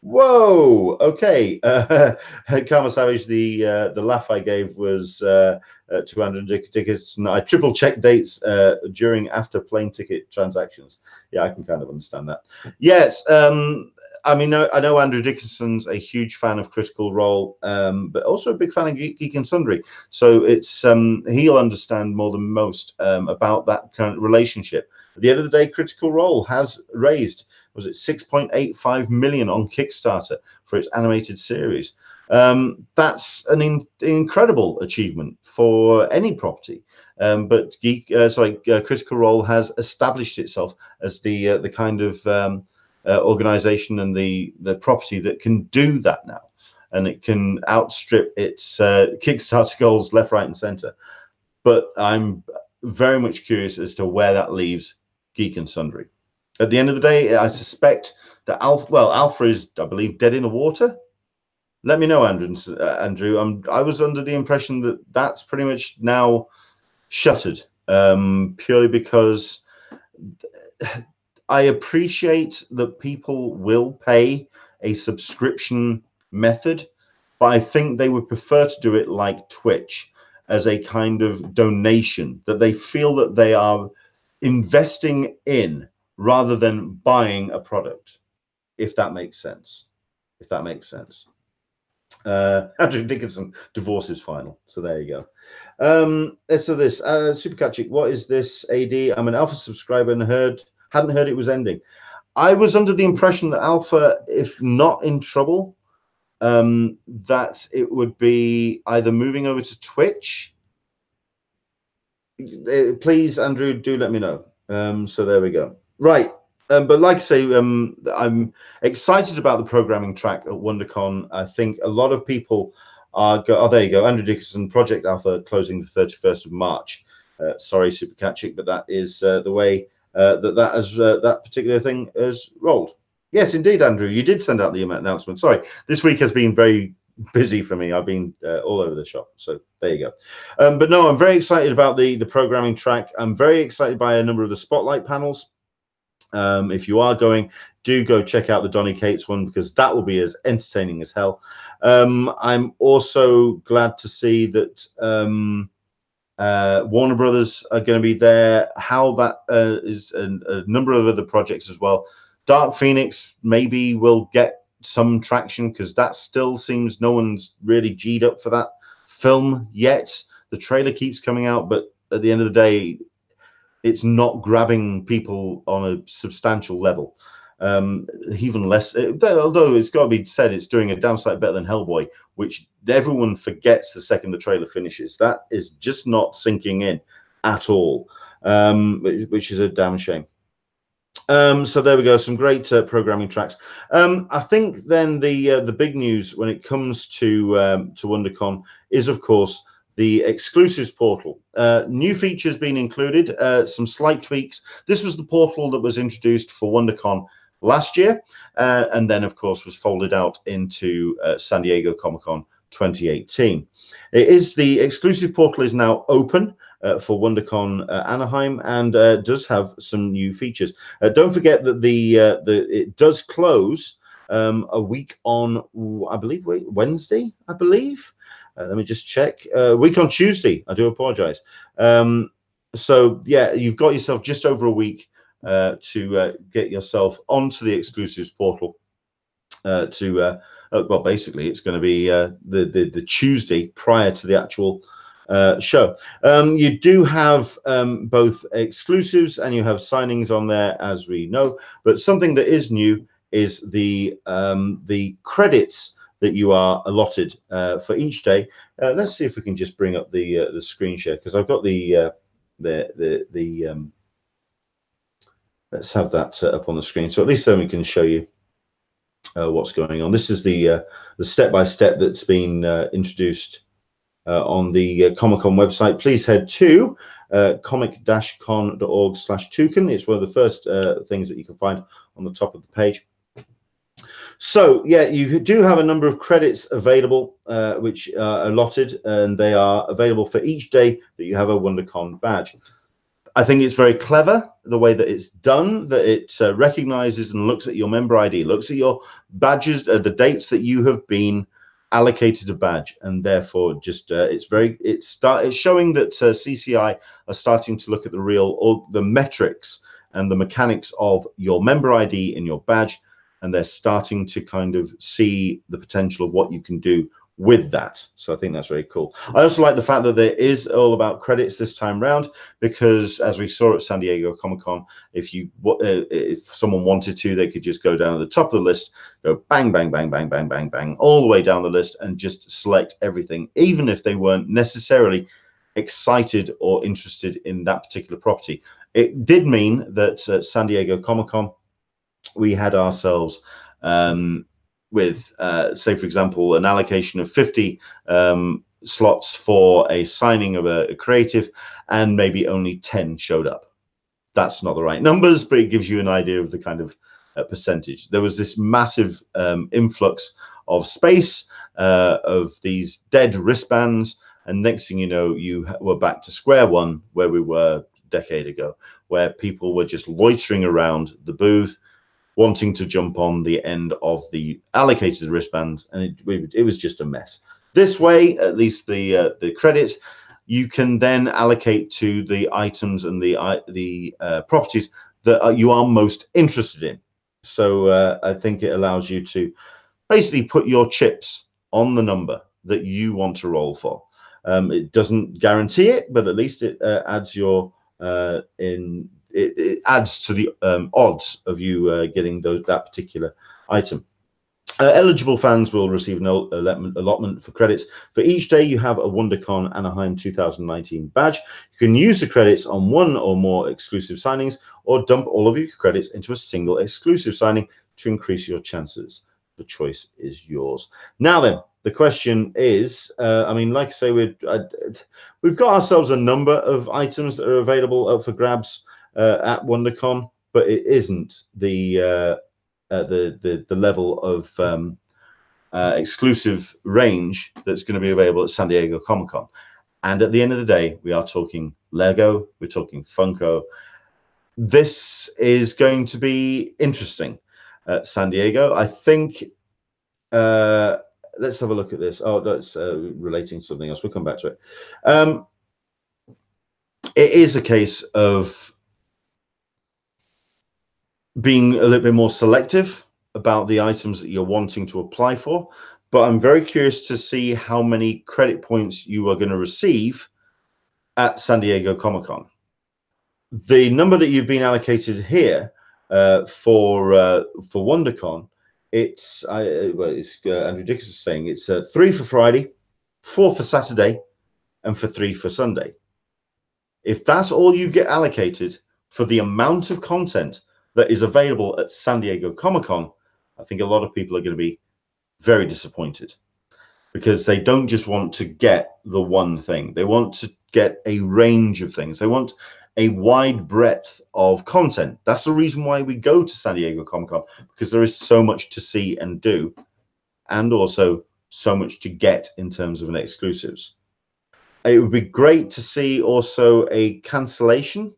B: Whoa. Okay. Karma Savage. The laugh I gave was to Andrew Dickinson. I triple check dates during after plane ticket transactions. Yeah, I can kind of understand that. Yes. I mean, I know Andrew Dickinson's a huge fan of Critical Role, but also a big fan of Geek and Sundry. So it's he'll understand more than most about that kind of relationship. At the end of the day, Critical Role has raised, was it 6.85 million on Kickstarter for its animated series. That's an incredible achievement for any property. But Critical Role has established itself as the kind of organization and the property that can do that now, and it can outstrip its Kickstarter goals left, right, and center. But I'm very much curious as to where that leaves Geek and Sundry. At the end of the day, I suspect that Alpha is, I believe, dead in the water. Let me know, Andrew. I was under the impression that that's pretty much now shuttered, purely because I appreciate that people will pay a subscription method, but I think they would prefer to do it like Twitch, as a kind of donation that they feel that they are investing in rather than buying a product, if that makes sense. If that makes sense. Andrew Dickinson, divorce is final. So there you go. So this Supercatchic, what is this, AD? I'm an Alpha subscriber and hadn't heard it was ending. I was under the impression that Alpha, if not in trouble, that it would be either moving over to Twitch. Please, Andrew, do let me know. So there we go. Right. But like I say, I'm excited about the programming track at WonderCon. I think a lot of people are there you go. Andrew Dickinson, Project Alpha closing the 31st of March. Sorry, Supercatchic, but that is the way that particular thing has rolled. Yes, indeed, Andrew, you did send out the announcement. Sorry, this week has been very busy for me. I've been all over the shop, so there you go. But no, I'm very excited about the programming track. I'm very excited by a number of the spotlight panels. If you are going, do go check out the Donny Cates one, because that will be as entertaining as hell. I'm also glad to see that Warner Brothers are going to be there. How that is a number of other projects as well. Dark Phoenix maybe will get some traction, because that still seems no one's really G'd up for that film yet. The trailer keeps coming out, but at the end of the day, it's not grabbing people on a substantial level. Even less, although it's got to be said, it's doing a damn sight better than Hellboy, which everyone forgets the second the trailer finishes. That is just not sinking in at all, which is a damn shame. So there we go, some great programming tracks. I think then the big news when it comes to WonderCon is, of course, the exclusives portal. New features being included, some slight tweaks. This was the portal that was introduced for WonderCon last year, and then, of course, was folded out into San Diego Comic-Con 2018. The exclusive portal is now open for WonderCon Anaheim, and does have some new features. Don't forget that it does close a week on, I believe, Wednesday, I believe. Let me just check. Week on Tuesday. I do apologize. So yeah, you've got yourself just over a week to get yourself onto the exclusives portal. Well, basically, it's going to be the Tuesday prior to the actual show. You do have both exclusives and you have signings on there, as we know. But something that is new is the credits that you are allotted for each day. Let's see if we can just bring up the screen share, because I've got let's have that up on the screen, so at least then we can show you what's going on. This is the step-by-step that's been introduced on the Comic-Con website. Please head to comic-con.org/toucan. It's one of the first things that you can find on the top of the page. So yeah, you do have a number of credits available, which are allotted, and they are available for each day that you have a WonderCon badge. I think it's very clever the way that it's done, that it recognizes and looks at your member ID, looks at your badges, the dates that you have been allocated a badge, and therefore just it's showing that CCI are starting to look at the metrics and the mechanics of your member ID and your badge, and they're starting to kind of see the potential of what you can do with that. So I think that's very cool. I also like the fact that there is all about credits this time round, because as we saw at San Diego Comic-Con, if someone wanted to, they could just go down at the top of the list, go bang, bang, bang, bang, bang, bang, bang, all the way down the list, and just select everything, even if they weren't necessarily excited or interested in that particular property. It did mean that at San Diego Comic-Con, we had ourselves with, say, for example, an allocation of 50 slots for a signing of a creative, and maybe only 10 showed up. that's not the right numbers, but it gives you an idea of the kind of percentage. There was this massive influx of space of these dead wristbands, and next thing you know, you were back to square one where we were a decade ago, where people were just loitering around the booth, wanting to jump on the end of the allocated wristbands, and it was just a mess. This way, at least the credits, you can then allocate to the items and the properties that you are most interested in. So I think it allows you to basically put your chips on the number that you want to roll for. It doesn't guarantee it, but at least it adds your it adds to the odds of you getting that particular item. Eligible fans will receive an allotment for credits for each day you have a WonderCon Anaheim 2019 badge. You can use the credits on one or more exclusive signings, or dump all of your credits into a single exclusive signing to increase your chances. The choice is yours. Now then, the question is, I mean, like I say, we've got ourselves a number of items that are available for grabs at WonderCon, but it isn't the level of exclusive range that's going to be available at San Diego Comic-Con. And at the end of the day, we are talking Lego, we're talking Funko. This is going to be interesting at San Diego. I think, let's have a look at this. Oh, that's relating to something else. We'll come back to it. It is a case of being a little bit more selective about the items that you're wanting to apply for, but I'm very curious to see how many credit points you are going to receive at San Diego Comic-Con. The number that you've been allocated here for WonderCon, it's Andrew Dickinson saying it's 3 for Friday, 4 for Saturday, and for 3 for Sunday. If that's all you get allocated for the amount of content that is available at San Diego Comic-Con, I think a lot of people are going to be very disappointed, because they don't just want to get the one thing. They want to get a range of things. They want a wide breadth of content. That's the reason why we go to San Diego Comic-Con, because there is so much to see and do, and also so much to get in terms of an exclusives. It would be great to see also a cancellation,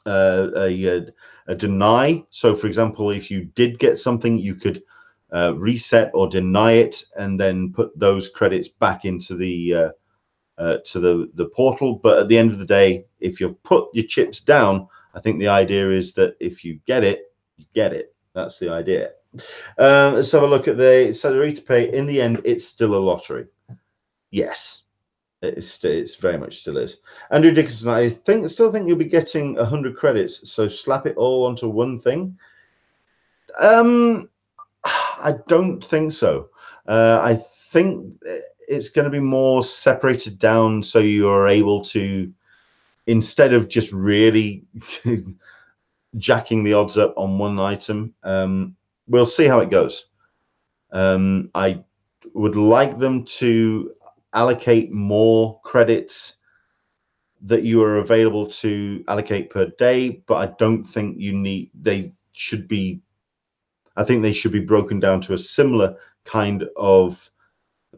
B: a deny. So, for example, if you did get something, you could reset or deny it, and then put those credits back into the portal. But at the end of the day, if you've put your chips down, I think the idea is that if you get it, you get it. That's the idea. Let's have a look at the salary to pay. In the end, it's still a lottery. Yes. It's very much still is. Andrew Dickinson, I still think you'll be getting 100 credits, so slap it all onto one thing. I don't think so. I think it's going to be more separated down, so you're able to, instead of just really jacking the odds up on one item, we'll see how it goes. I would like them to allocate more credits that you are available to allocate per day, but I don't think you need, they should be, I think they should be broken down to a similar kind of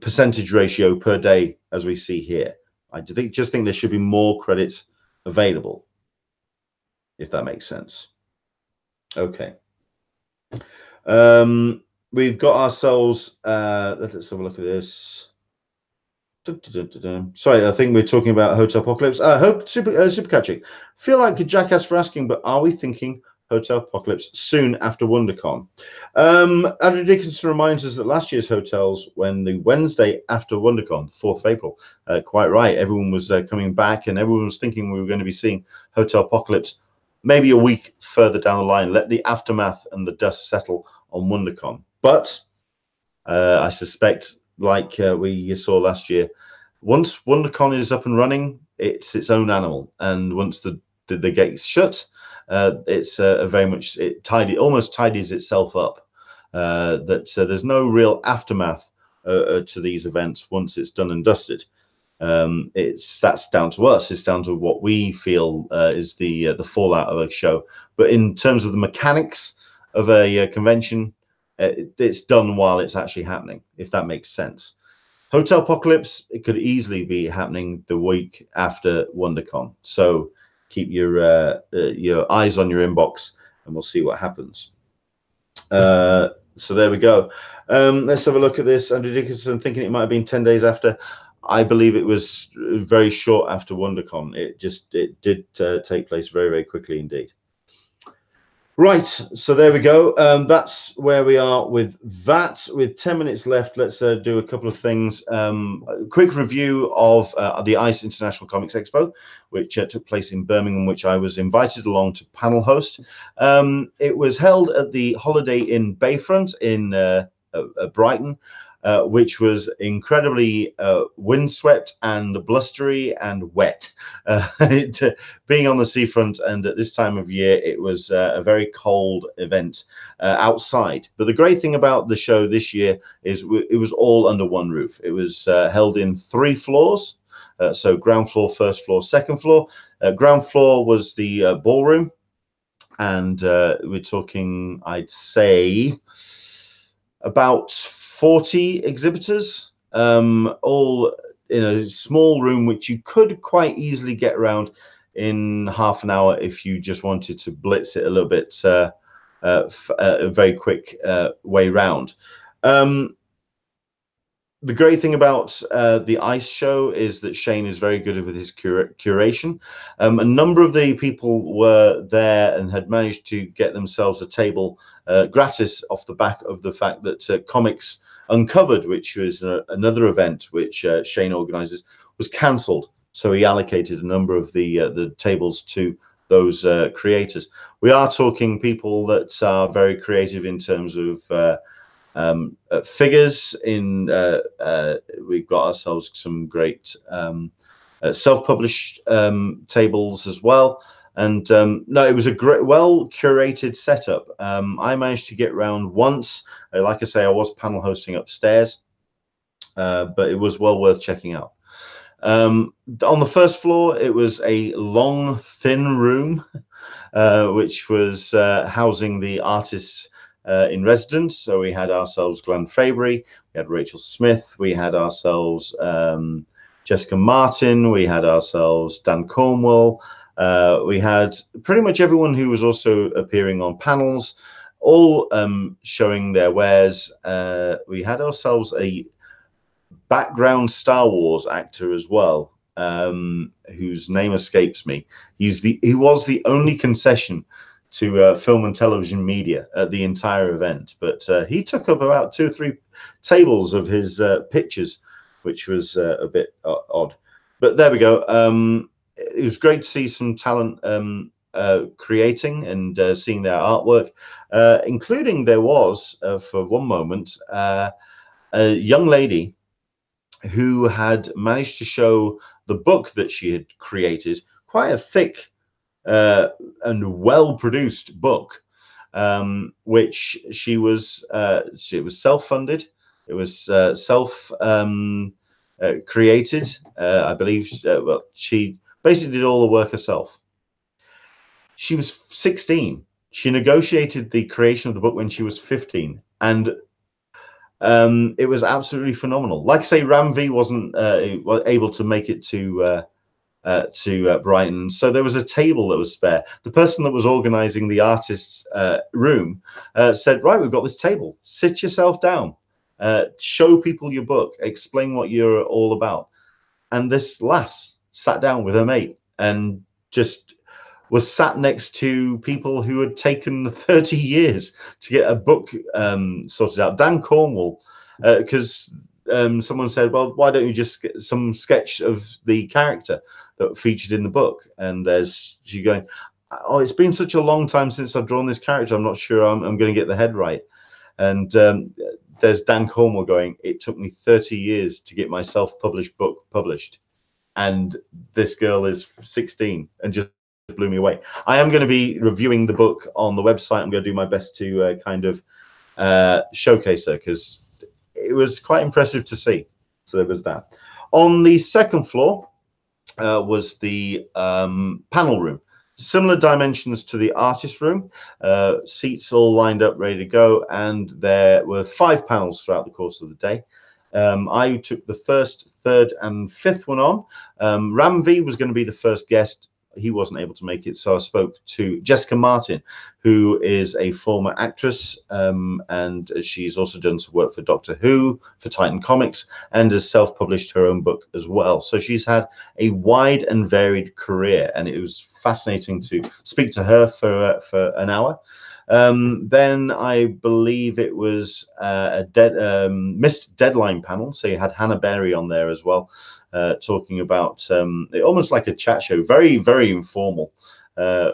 B: percentage ratio per day as we see here. I just think there should be more credits available, if that makes sense. Okay. We've got ourselves, let's have a look at this. Sorry, I think we're talking about Hotel Apocalypse. I hope Super Catching. Feel like a jackass for asking, but are we thinking Hotel Apocalypse soon after WonderCon? Andrew Dickinson reminds us that last year's hotels, when the Wednesday after WonderCon, 4th of April, quite right, everyone was coming back, and everyone was thinking we were going to be seeing Hotel Apocalypse maybe a week further down the line. Let the aftermath and the dust settle on WonderCon. But I suspect, like we saw last year, once WonderCon is up and running, it's its own animal, and once the gates shut, it's very much almost tidies itself up. That there's no real aftermath to these events once it's done and dusted. That's down to us. It's down to what we feel is the fallout of a show. But in terms of the mechanics of a convention, it's done while it's actually happening, if that makes sense. Hotel Apocalypse, it could easily be happening the week after WonderCon. So keep your eyes on your inbox, and we'll see what happens. So there we go. Let's have a look at this. Andrew Dickinson thinking it might have been 10 days after. I believe it was very short after WonderCon. It did take place very, very quickly indeed. Right, so there we go. That's where we are with that. With 10 minutes left, let's do a couple of things. A quick review of the ICE International Comics Expo, which took place in Birmingham, which I was invited along to panel host. It was held at the Holiday Inn Bayfront in Brighton, which was incredibly windswept and blustery and wet. Being on the seafront, and at this time of year, it was a very cold event outside. But the great thing about the show this year is it was all under one roof. It was held in 3 floors. So ground floor, first floor, second floor. Ground floor was the ballroom. And we're talking, I'd say, about 40 exhibitors, all in a small room, which you could quite easily get around in half an hour if you just wanted to blitz it a little bit, a very quick way round. The great thing about the ICE show is that Shane is very good with his curation. A number of the people were there and had managed to get themselves a table gratis off the back of the fact that Comics Uncovered, which was another event which Shane organizes, was cancelled. So he allocated a number of the tables to those creators. We are talking people that are very creative in terms of figures. We've got ourselves some great self-published tables as well. And no, it was a great, well-curated setup. I managed to get around once. Like I say, I was panel hosting upstairs, but it was well worth checking out. On the first floor, it was a long, thin room, which was housing the artists in residence. So we had ourselves Glenn Fabry, we had Rachel Smith, we had ourselves Jessica Martin, we had ourselves Dan Cornwell. We had pretty much everyone who was also appearing on panels, all showing their wares. We had ourselves a background Star Wars actor as well, whose name escapes me. He was the only concession to film and television media at the entire event, but he took up about 2 or 3 tables of his pictures, which was a bit odd. But there we go. It was great to see some talent creating and seeing their artwork, including there was, for one moment, a young lady who had managed to show the book that she had created, quite a thick and well-produced book, which she was self-funded. It was self-created. I believe. Well, she basically did all the work herself. She was 16. She negotiated the creation of the book when she was 15, and it was absolutely phenomenal. Like I say, Ram V wasn't able to make it to Brighton, so there was a table that was spare. The person that was organizing the artist's room said, right, we've got this table, sit yourself down, show people your book, explain what you're all about. And this lass sat down with her mate and just was sat next to people who had taken 30 years to get a book sorted out. Dan Cornwell, because someone said, well, why don't you just get some sketch of the character that featured in the book? And there's she going, oh, it's been such a long time since I've drawn this character, I'm not sure I'm going to get the head right. And there's Dan Cornwell going, it took me 30 years to get my self-published book published, and this girl is 16 and just blew me away. I am going to be reviewing the book on the website. I'm going to do my best to kind of showcase her, because it was quite impressive to see. So there was that. On the second floor was the panel room. Similar dimensions to the artist room, seats all lined up, ready to go, and there were 5 panels throughout the course of the day. I took the first, third, and fifth one on. Ramvi was going to be the first guest. He wasn't able to make it, so I spoke to Jessica Martin, who is a former actress, and she's also done some work for Doctor Who, for Titan Comics, and has self-published her own book as well. So she's had a wide and varied career, and it was fascinating to speak to her for an hour. Then I believe it was a missed deadline panel, so you had Hannah Berry on there as well, talking about almost like a chat show, very, very informal,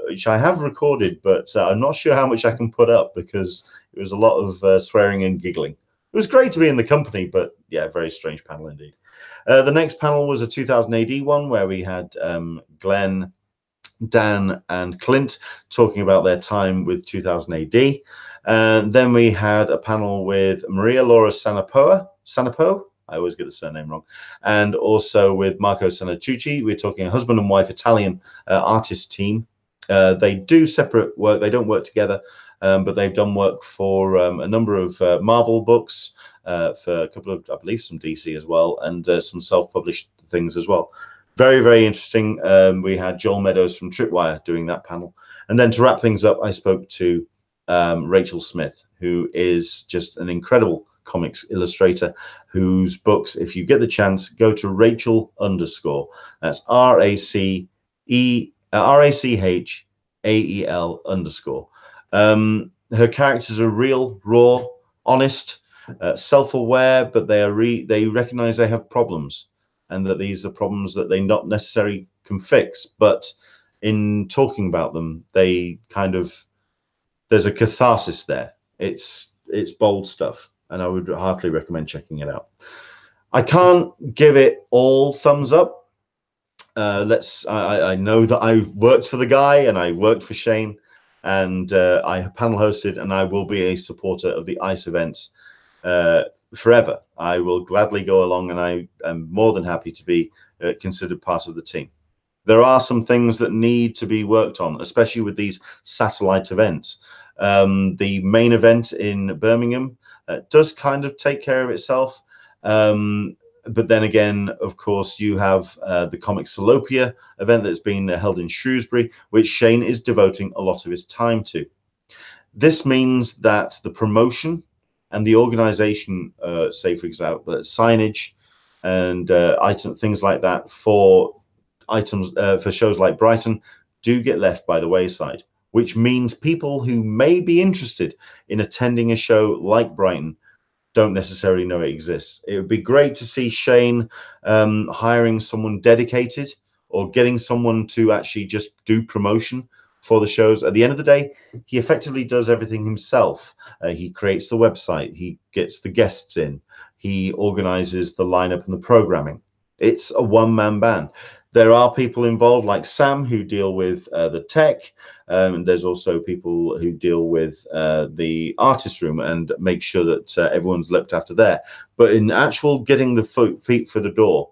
B: which I have recorded, but I'm not sure how much I can put up because it was a lot of swearing and giggling. It was great to be in the company, but yeah, very strange panel indeed. The next panel was a 2000 AD one where we had Glenn, Dan, and Clint talking about their time with 2000 AD. And then we had a panel with Maria Laura Sanapo. I always get the surname wrong. And also with Marco Sanatucci. We're talking a husband and wife Italian artist team. They do separate work. They don't work together, but they've done work for a number of Marvel books, for a couple of, I believe, some DC as well, and some self-published things as well. Very, very interesting. We had Joel Meadows from Tripwire doing that panel. And then to wrap things up, I spoke to Rachel Smith, who is just an incredible comics illustrator, whose books, if you get the chance, go to Rachel_. That's RACHAEL_. Her characters are real, raw, honest, self-aware, but they recognize they have problems, and that these are problems that they not necessarily can fix, but in talking about them, they kind of, there's a catharsis there. It's bold stuff, and I would heartily recommend checking it out. I can't give it all thumbs up. I know that I worked for the guy and I worked for Shane, and I panel hosted, and I will be a supporter of the ICE events forever. I will gladly go along, and I am more than happy to be considered part of the team. There are some things that need to be worked on, especially with these satellite events. The main event in Birmingham does kind of take care of itself. But then again, of course, you have the Comixolopia event that's been held in Shrewsbury, which Shane is devoting a lot of his time to. This means that the promotion and the organization, say for example, signage and things like that for items for shows like Brighton do get left by the wayside, which means people who may be interested in attending a show like Brighton don't necessarily know it exists. It would be great to see Shane hiring someone dedicated, or getting someone to actually just do promotion for the shows. At the end of the day, he effectively does everything himself. He creates the website, he gets the guests in, he organizes the lineup and the programming. It's a one-man band. There are people involved like Sam who deal with the tech. There's also people who deal with the artist room and make sure that everyone's looked after there. But in actual getting the feet for the door,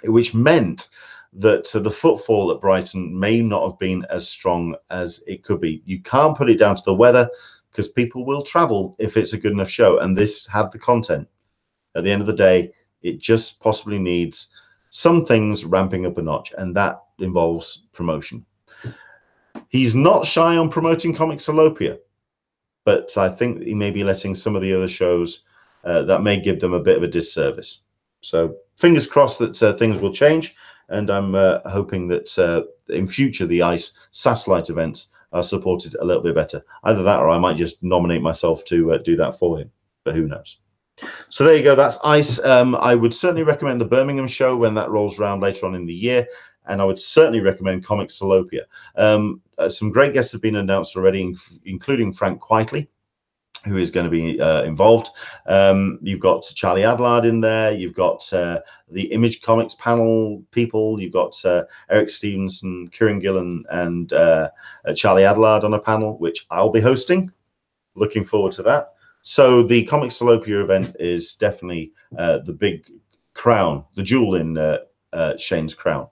B: which meant that the footfall at Brighton may not have been as strong as it could be. You can't put it down to the weather, because people will travel if it's a good enough show, and this had the content. At the end of the day, it just possibly needs some things ramping up a notch, and that involves promotion. He's not shy on promoting Comixolopia, but I think he may be letting some of the other shows that may give them a bit of a disservice. So fingers crossed that things will change, and I'm hoping that in future the ICE satellite events are supported a little bit better. Either that, or I might just nominate myself to do that for him, but who knows. So there you go, that's ICE. I would certainly recommend the Birmingham show when that rolls around later on in the year, and I would certainly recommend Comixolopia. Some great guests have been announced already, including Frank Quitely, who is going to be involved. You've got Charlie Adlard in there. You've got the Image Comics panel people. You've got Eric Stevenson, Kieran Gillen, and Charlie Adlard on a panel, which I'll be hosting. Looking forward to that. So the Comixolopia event is definitely the big crown, the jewel in Shane's crown.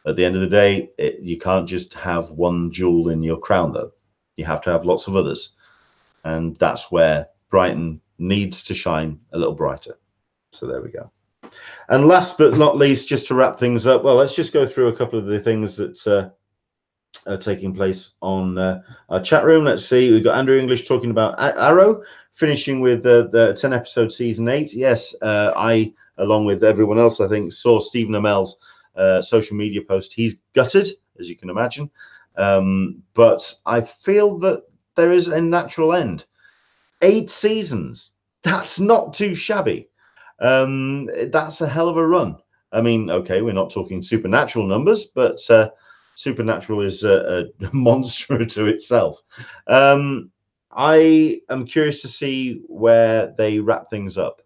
B: At the end of the day, you can't just have one jewel in your crown, though. You have to have lots of others. And that's where Brighton needs to shine a little brighter. So there we go. And last but not least, just to wrap things up, well, let's just go through a couple of the things that are taking place on our chat room. Let's see. We've got Andrew English talking about Arrow, finishing with the 10-episode season 8. Yes, I, along with everyone else, I think, saw Stephen Amell's social media post. He's gutted, as you can imagine. But I feel that there is a natural end. 8 seasons. That's not too shabby. That's a hell of a run. I mean, okay, we're not talking supernatural numbers, but Supernatural is a monster to itself. I am curious to see where they wrap things up,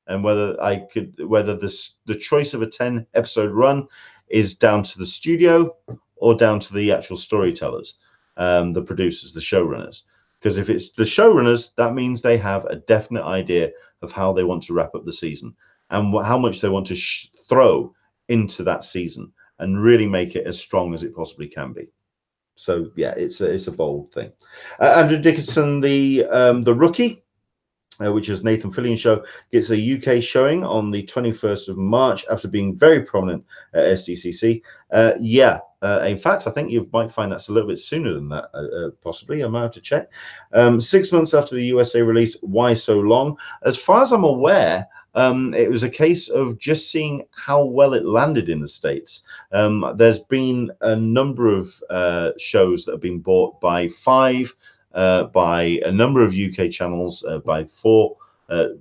B: and whether the choice of a 10-episode run is down to the studio or down to the actual storytellers, the producers, the showrunners. Because if it's the showrunners, that means they have a definite idea of how they want to wrap up the season and how much they want to throw into that season and really make it as strong as it possibly can be. So yeah, it's a bold thing. Andrew Dickinson, the Rookie, which is Nathan Fillion's show, gets a UK showing on the 21st of March after being very prominent at SDCC. In fact, I think you might find that's a little bit sooner than that, possibly. I might have to check. 6 months after the USA release, why so long? As far as I'm aware, it was a case of just seeing how well it landed in the States. There's been a number of shows that have been bought by Five, by a number of UK channels, by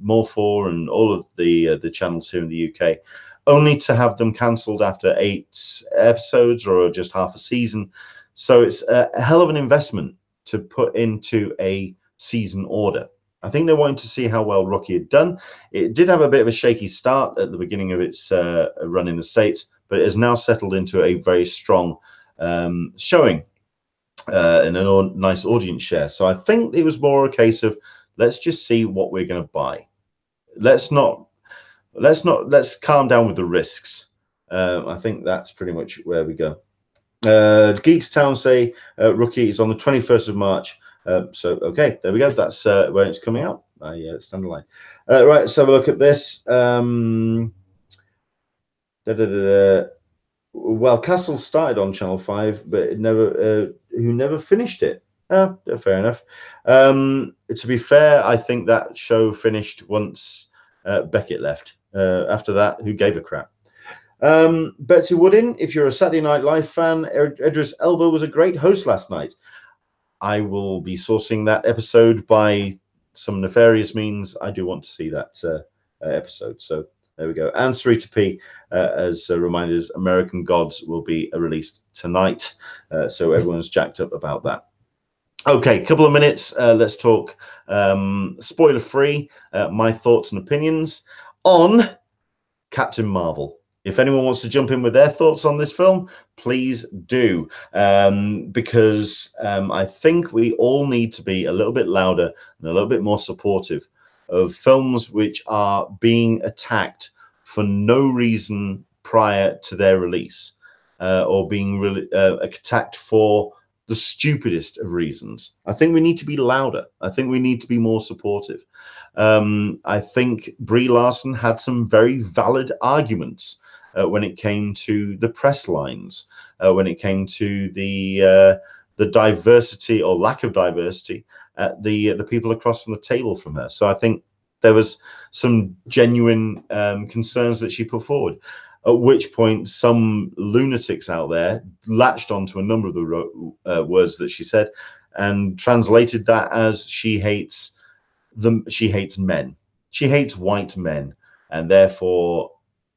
B: More 4 and all of the channels here in the UK, only to have them cancelled after 8 episodes or just half a season. So it's a hell of an investment to put into a season order. I think they wanted to see how well Rookie had done. It did have a bit of a shaky start at the beginning of its run in the States, but it has now settled into a very strong showing and a nice audience share. So I think it was more a case of, let's just see what we're going to buy. Let's calm down with the risks. I think that's pretty much where we go. Geeks Town say Rookie is on the 21st of March. So okay, there we go. That's when it's coming out. Stand the line. Right, let's have a look at this. Well, Castle started on Channel 5, but it never finished it. Fair enough. To be fair, I think that show finished once Beckett left. After that, who gave a crap? Betsy Woodin, if you're a Saturday Night Live fan, Idris Elba was a great host last night. I will be sourcing that episode by some nefarious means. I do want to see that episode. So there we go. And Sarita P, as reminders, American Gods will be released tonight. So everyone's jacked up about that. Okay, couple of minutes. Let's talk spoiler-free, my thoughts and opinions on Captain Marvel. If anyone wants to jump in with their thoughts on this film, please do, because I think we all need to be a little bit louder and a little bit more supportive of films which are being attacked for no reason prior to their release, or being attacked for the stupidest of reasons. I think we need to be louder. I think we need to be more supportive. I think Brie Larson had some very valid arguments when it came to the press lines, when it came to the diversity or lack of diversity at the people across from the table from her. So I think there was some genuine concerns that she put forward. At which point, some lunatics out there latched onto a number of the words that she said and translated that as she hates men. She hates white men, and therefore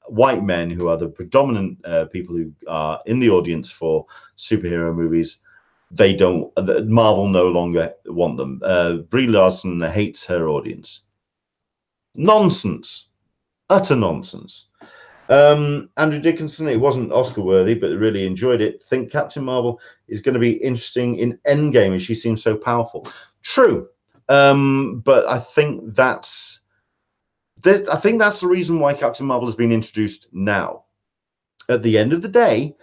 B: white men, who are the predominant people who are in the audience for superhero movies, Marvel no longer want them. Brie Larson hates her audience. Nonsense. Utter nonsense. Andrew Dickinson, it wasn't Oscar worthy, but really enjoyed it. Think Captain Marvel is going to be interesting in Endgame, as she seems so powerful. True. But I think that's I think that's the reason why Captain Marvel has been introduced now. At the end of the day,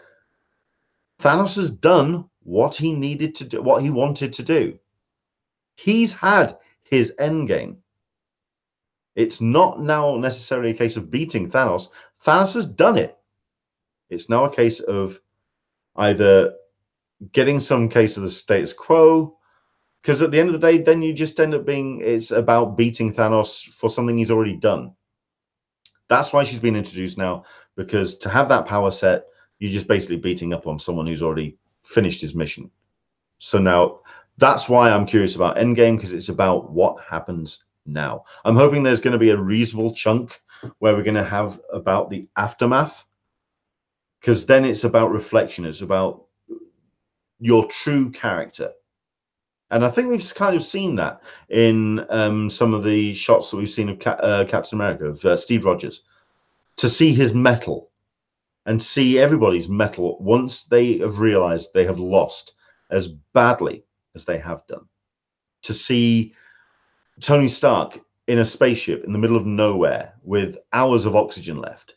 B: Thanos has done what he needed to do, what he wanted to do. He's had his end game. It's not now necessarily a case of beating Thanos. Thanos has done it. It's now a case of either getting some case of the status quo, because at the end of the day, then you just end up being, it's about beating Thanos for something he's already done. That's why she's been introduced now, because to have that power set, you're just basically beating up on someone who's already finished his mission. So now that's why I'm curious about Endgame, because it's about what happens now. I'm hoping there's going to be a reasonable chunk where we're going to have about the aftermath, because then it's about reflection. It's about your true character. And I think we've kind of seen that in some of the shots that we've seen of Captain America, of Steve Rogers, to see his mettle and see everybody's mettle once they have realized they have lost as badly as they have done. To see Tony Stark in a spaceship in the middle of nowhere with hours of oxygen left.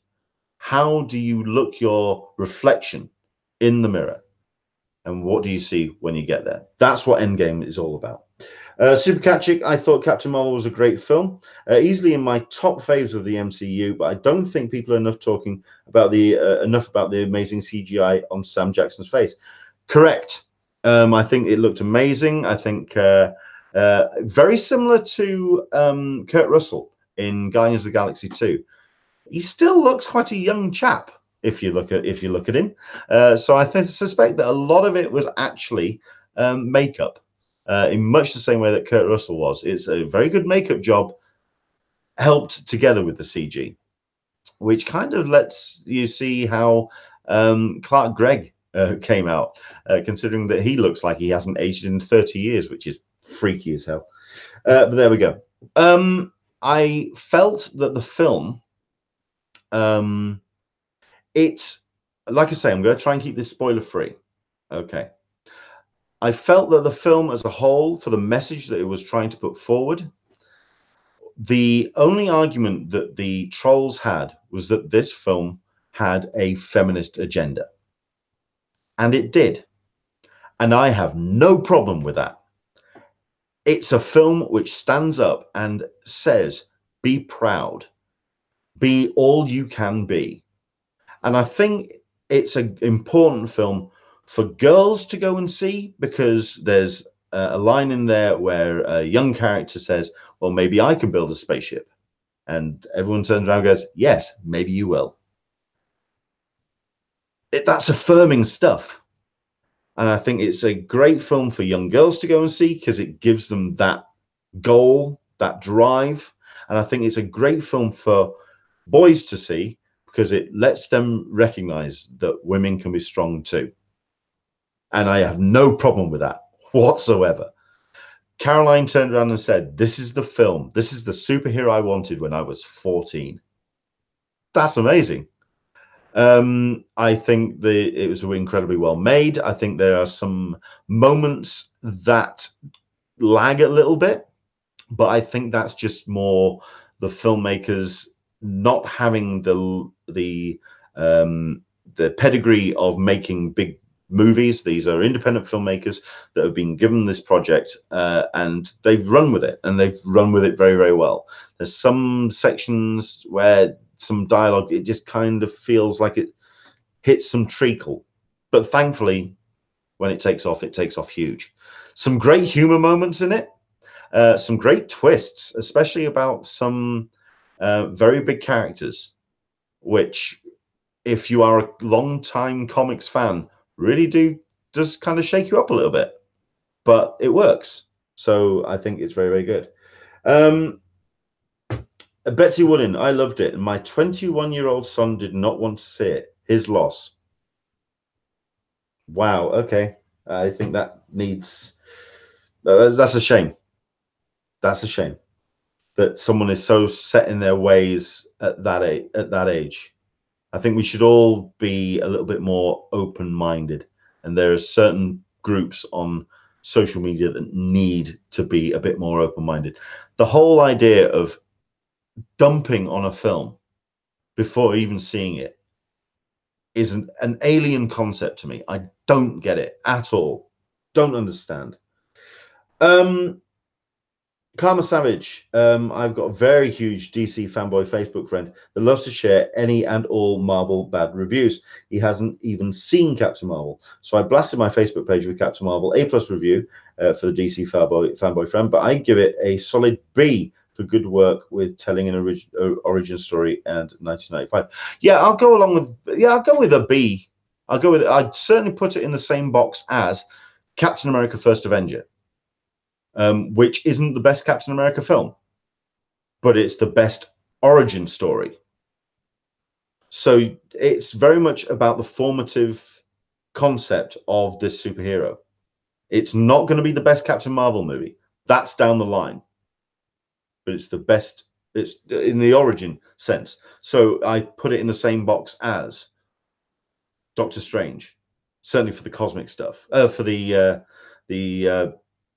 B: How do you look your reflection in the mirror? And what do you see when you get there? That's what Endgame is all about. Super Catchick, I thought Captain Marvel was a great film. Easily in my top faves of the MCU, but I don't think people are enough talking about the amazing CGI on Sam Jackson's face. Correct. I think it looked amazing. I think very similar to Kurt Russell in Guardians of the Galaxy 2. He still looks quite a young chap if you look at him. So I suspect that a lot of it was actually makeup, in much the same way that Kurt Russell was. It's a very good makeup job helped together with the CG, which kind of lets you see how Clark Gregg came out, considering that he looks like he hasn't aged in 30 years, which is freaky as hell. But there we go. I felt that the film, it's, like I say, I'm going to try and keep this spoiler free. Okay. I felt that the film as a whole, for the message that it was trying to put forward, the only argument that the trolls had was that this film had a feminist agenda. And it did. And I have no problem with that. It's a film which stands up and says, be proud, be all you can be. And I think it's an important film for girls to go and see, because there's a line in there where a young character says, well, maybe I can build a spaceship. And everyone turns around and goes, yes, maybe you will. That's affirming stuff. And I think it's a great film for young girls to go and see, because it gives them that goal, that drive. And I think it's a great film for boys to see, because it lets them recognize that women can be strong too. And I have no problem with that whatsoever. Caroline turned around and said, this is the film. This is the superhero I wanted when I was 14. That's amazing. I think it was incredibly well made. I think there are some moments that lag a little bit, but I think that's just more the filmmakers not having the pedigree of making big movies. These are independent filmmakers that have been given this project, and they've run with it, and they've run with it very, very well. There's some sections where some dialogue, it just kind of feels like it hits some treacle, but thankfully when it takes off huge. Some great humor moments in it, some great twists, especially about some very big characters, which, if you are a long-time comics fan, really does kind of shake you up a little bit, but it works. So I think it's very, very good. Betsy Wooden, I loved it. My 21-year-old son did not want to see it. His loss. Wow. Okay. I think that needs. That's a shame. That's a shame that someone is so set in their ways at that age. I think we should all be a little bit more open-minded, and there are certain groups on social media that need to be a bit more open-minded. The whole idea of dumping on a film before even seeing it is an alien concept to me. I don't get it at all. Don't understand. Karma Savage, I've got a very huge DC fanboy Facebook friend that loves to share any and all Marvel bad reviews. He hasn't even seen Captain Marvel. So I blasted my Facebook page with Captain Marvel A+ review for the DC fanboy friend, but I give it a solid B for good work with telling an origin story and 1995. Yeah, I'll go with a B. I'd certainly put it in the same box as Captain America First Avenger. Which isn't the best Captain America film, but it's the best origin story. So it's very much about the formative concept of this superhero. It's not going to be the best Captain Marvel movie. That's down the line. But it's the best, it's in the origin sense. So I put it in the same box as Doctor Strange, certainly for the cosmic stuff.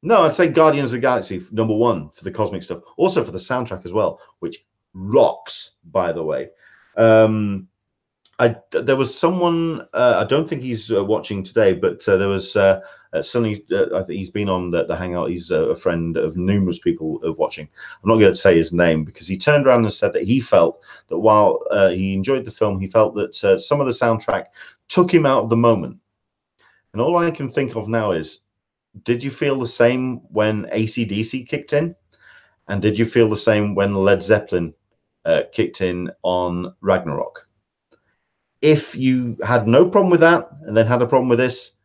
B: No, I'd say Guardians of the Galaxy #1 for the cosmic stuff. Also for the soundtrack as well, which rocks, by the way. There was someone, I don't think he's watching today, but there was suddenly, I think he's been on the Hangout. He's a friend of numerous people watching. I'm not going to say his name because he turned around and said that he felt that while he enjoyed the film, he felt that some of the soundtrack took him out of the moment. And all I can think of now is, did you feel the same when AC/DC kicked in? And did you feel the same when Led Zeppelin kicked in on Ragnarok? If you had no problem with that and then had a problem with this,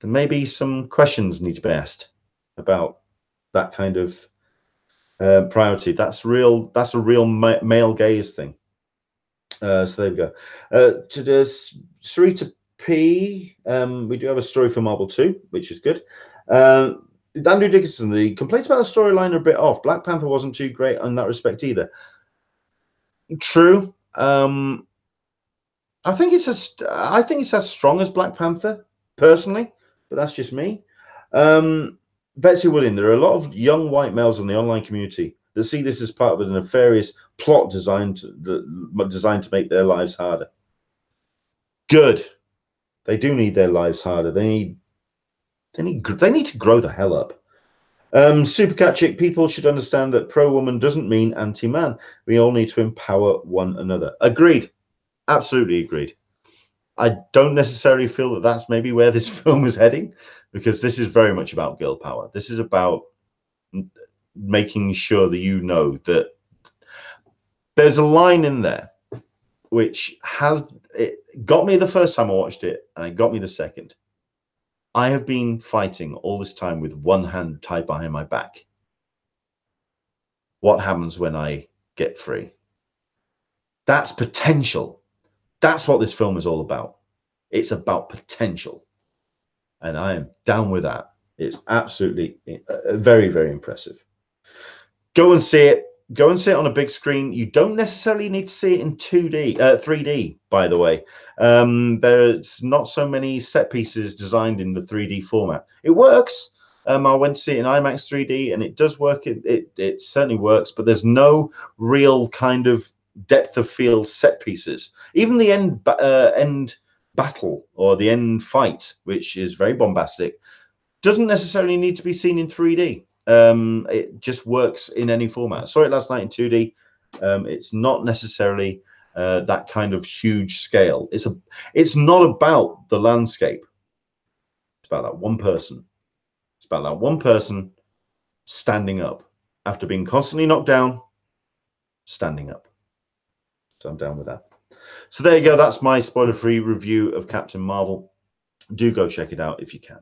B: then maybe some questions need to be asked about that kind of priority. That's a real male gaze thing. So there we go. To this Sarita P, we do have a story for Marvel 2, which is good. Andrew Dickinson, the complaints about the storyline are a bit off. Black Panther wasn't too great in that respect either. True. I think it's as strong as Black Panther, personally, but that's just me. Betsy Wooding, there are a lot of young white males in the online community that see this as part of a nefarious plot designed to make their lives harder. Good. They do need their lives harder. They need to grow the hell up. Super Cat Chick, people should understand that pro-woman doesn't mean anti-man. We all need to empower one another. Agreed. Absolutely agreed. I don't necessarily feel that that's maybe where this film is heading, because this is very much about girl power. This is about making sure that you know that there's a line in there which it got me the first time I watched it, and it got me the second. I have been fighting all this time with one hand tied behind my back. What happens when I get free? That's potential. That's what this film is all about. It's about potential. And I am down with that. It's absolutely very, very impressive. Go and see it. Go and see it on a big screen. You don't necessarily need to see it in 3D, by the way. There's not so many set pieces designed in the 3D format. It works. I went to see it in IMAX 3D, and it does work. It certainly works, but there's no real kind of depth of field set pieces. Even the end battle or the end fight, which is very bombastic, doesn't necessarily need to be seen in 3D. It just works in any format. I saw it last night in 2D. It's not necessarily that kind of huge scale. It's not about the landscape. It's about that one person. It's about that one person standing up after being constantly knocked down, standing up. So I'm down with that. So there you go. That's my spoiler-free review of Captain Marvel. Do go check it out if you can.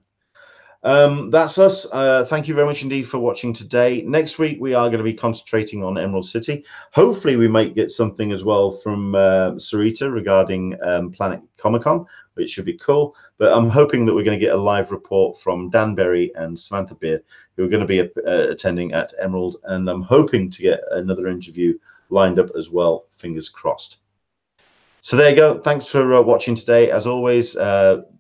B: That's us. Thank you very much indeed for watching today. Next week we are going to be concentrating on Emerald City. Hopefully we might get something as well from Sarita regarding Planet Comic-Con, which should be cool. But I'm hoping that we're going to get a live report from Dan Berry and Samantha Beard, who are going to be attending at Emerald, and I'm hoping to get another interview lined up as well. Fingers crossed. So there you go. Thanks for watching today. As always,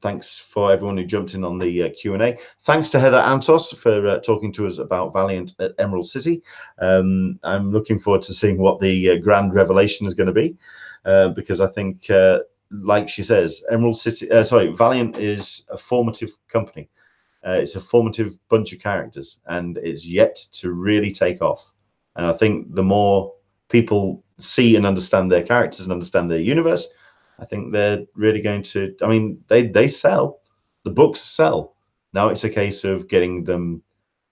B: thanks for everyone who jumped in on the Q&A. Thanks to Heather Antos for talking to us about Valiant at Emerald City. I'm looking forward to seeing what the grand revelation is going to be, because I think, like she says, Valiant is a formative company. It's a formative bunch of characters, and it's yet to really take off. And I think the more people see and understand their characters and understand their universe, I think they're really going to, I mean, they sell, the books sell. Now it's a case of getting them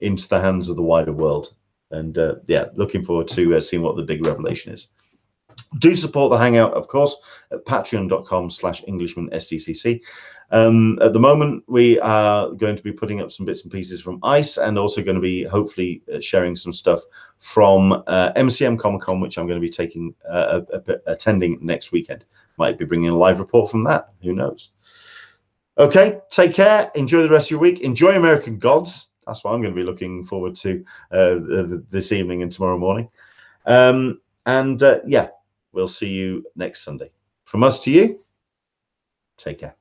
B: into the hands of the wider world. And yeah, looking forward to seeing what the big revelation is. Do support the Hangout, of course, at patreon.com/EnglishmanSTCC. At the moment, we are going to be putting up some bits and pieces from ICE, and also going to be hopefully sharing some stuff from MCM Comic Con, which I'm going to be taking attending next weekend. Might be bringing a live report from that. Who knows? Okay, take care. Enjoy the rest of your week. Enjoy American Gods. That's what I'm going to be looking forward to this evening and tomorrow morning. Yeah. We'll see you next Sunday. From us to you, take care.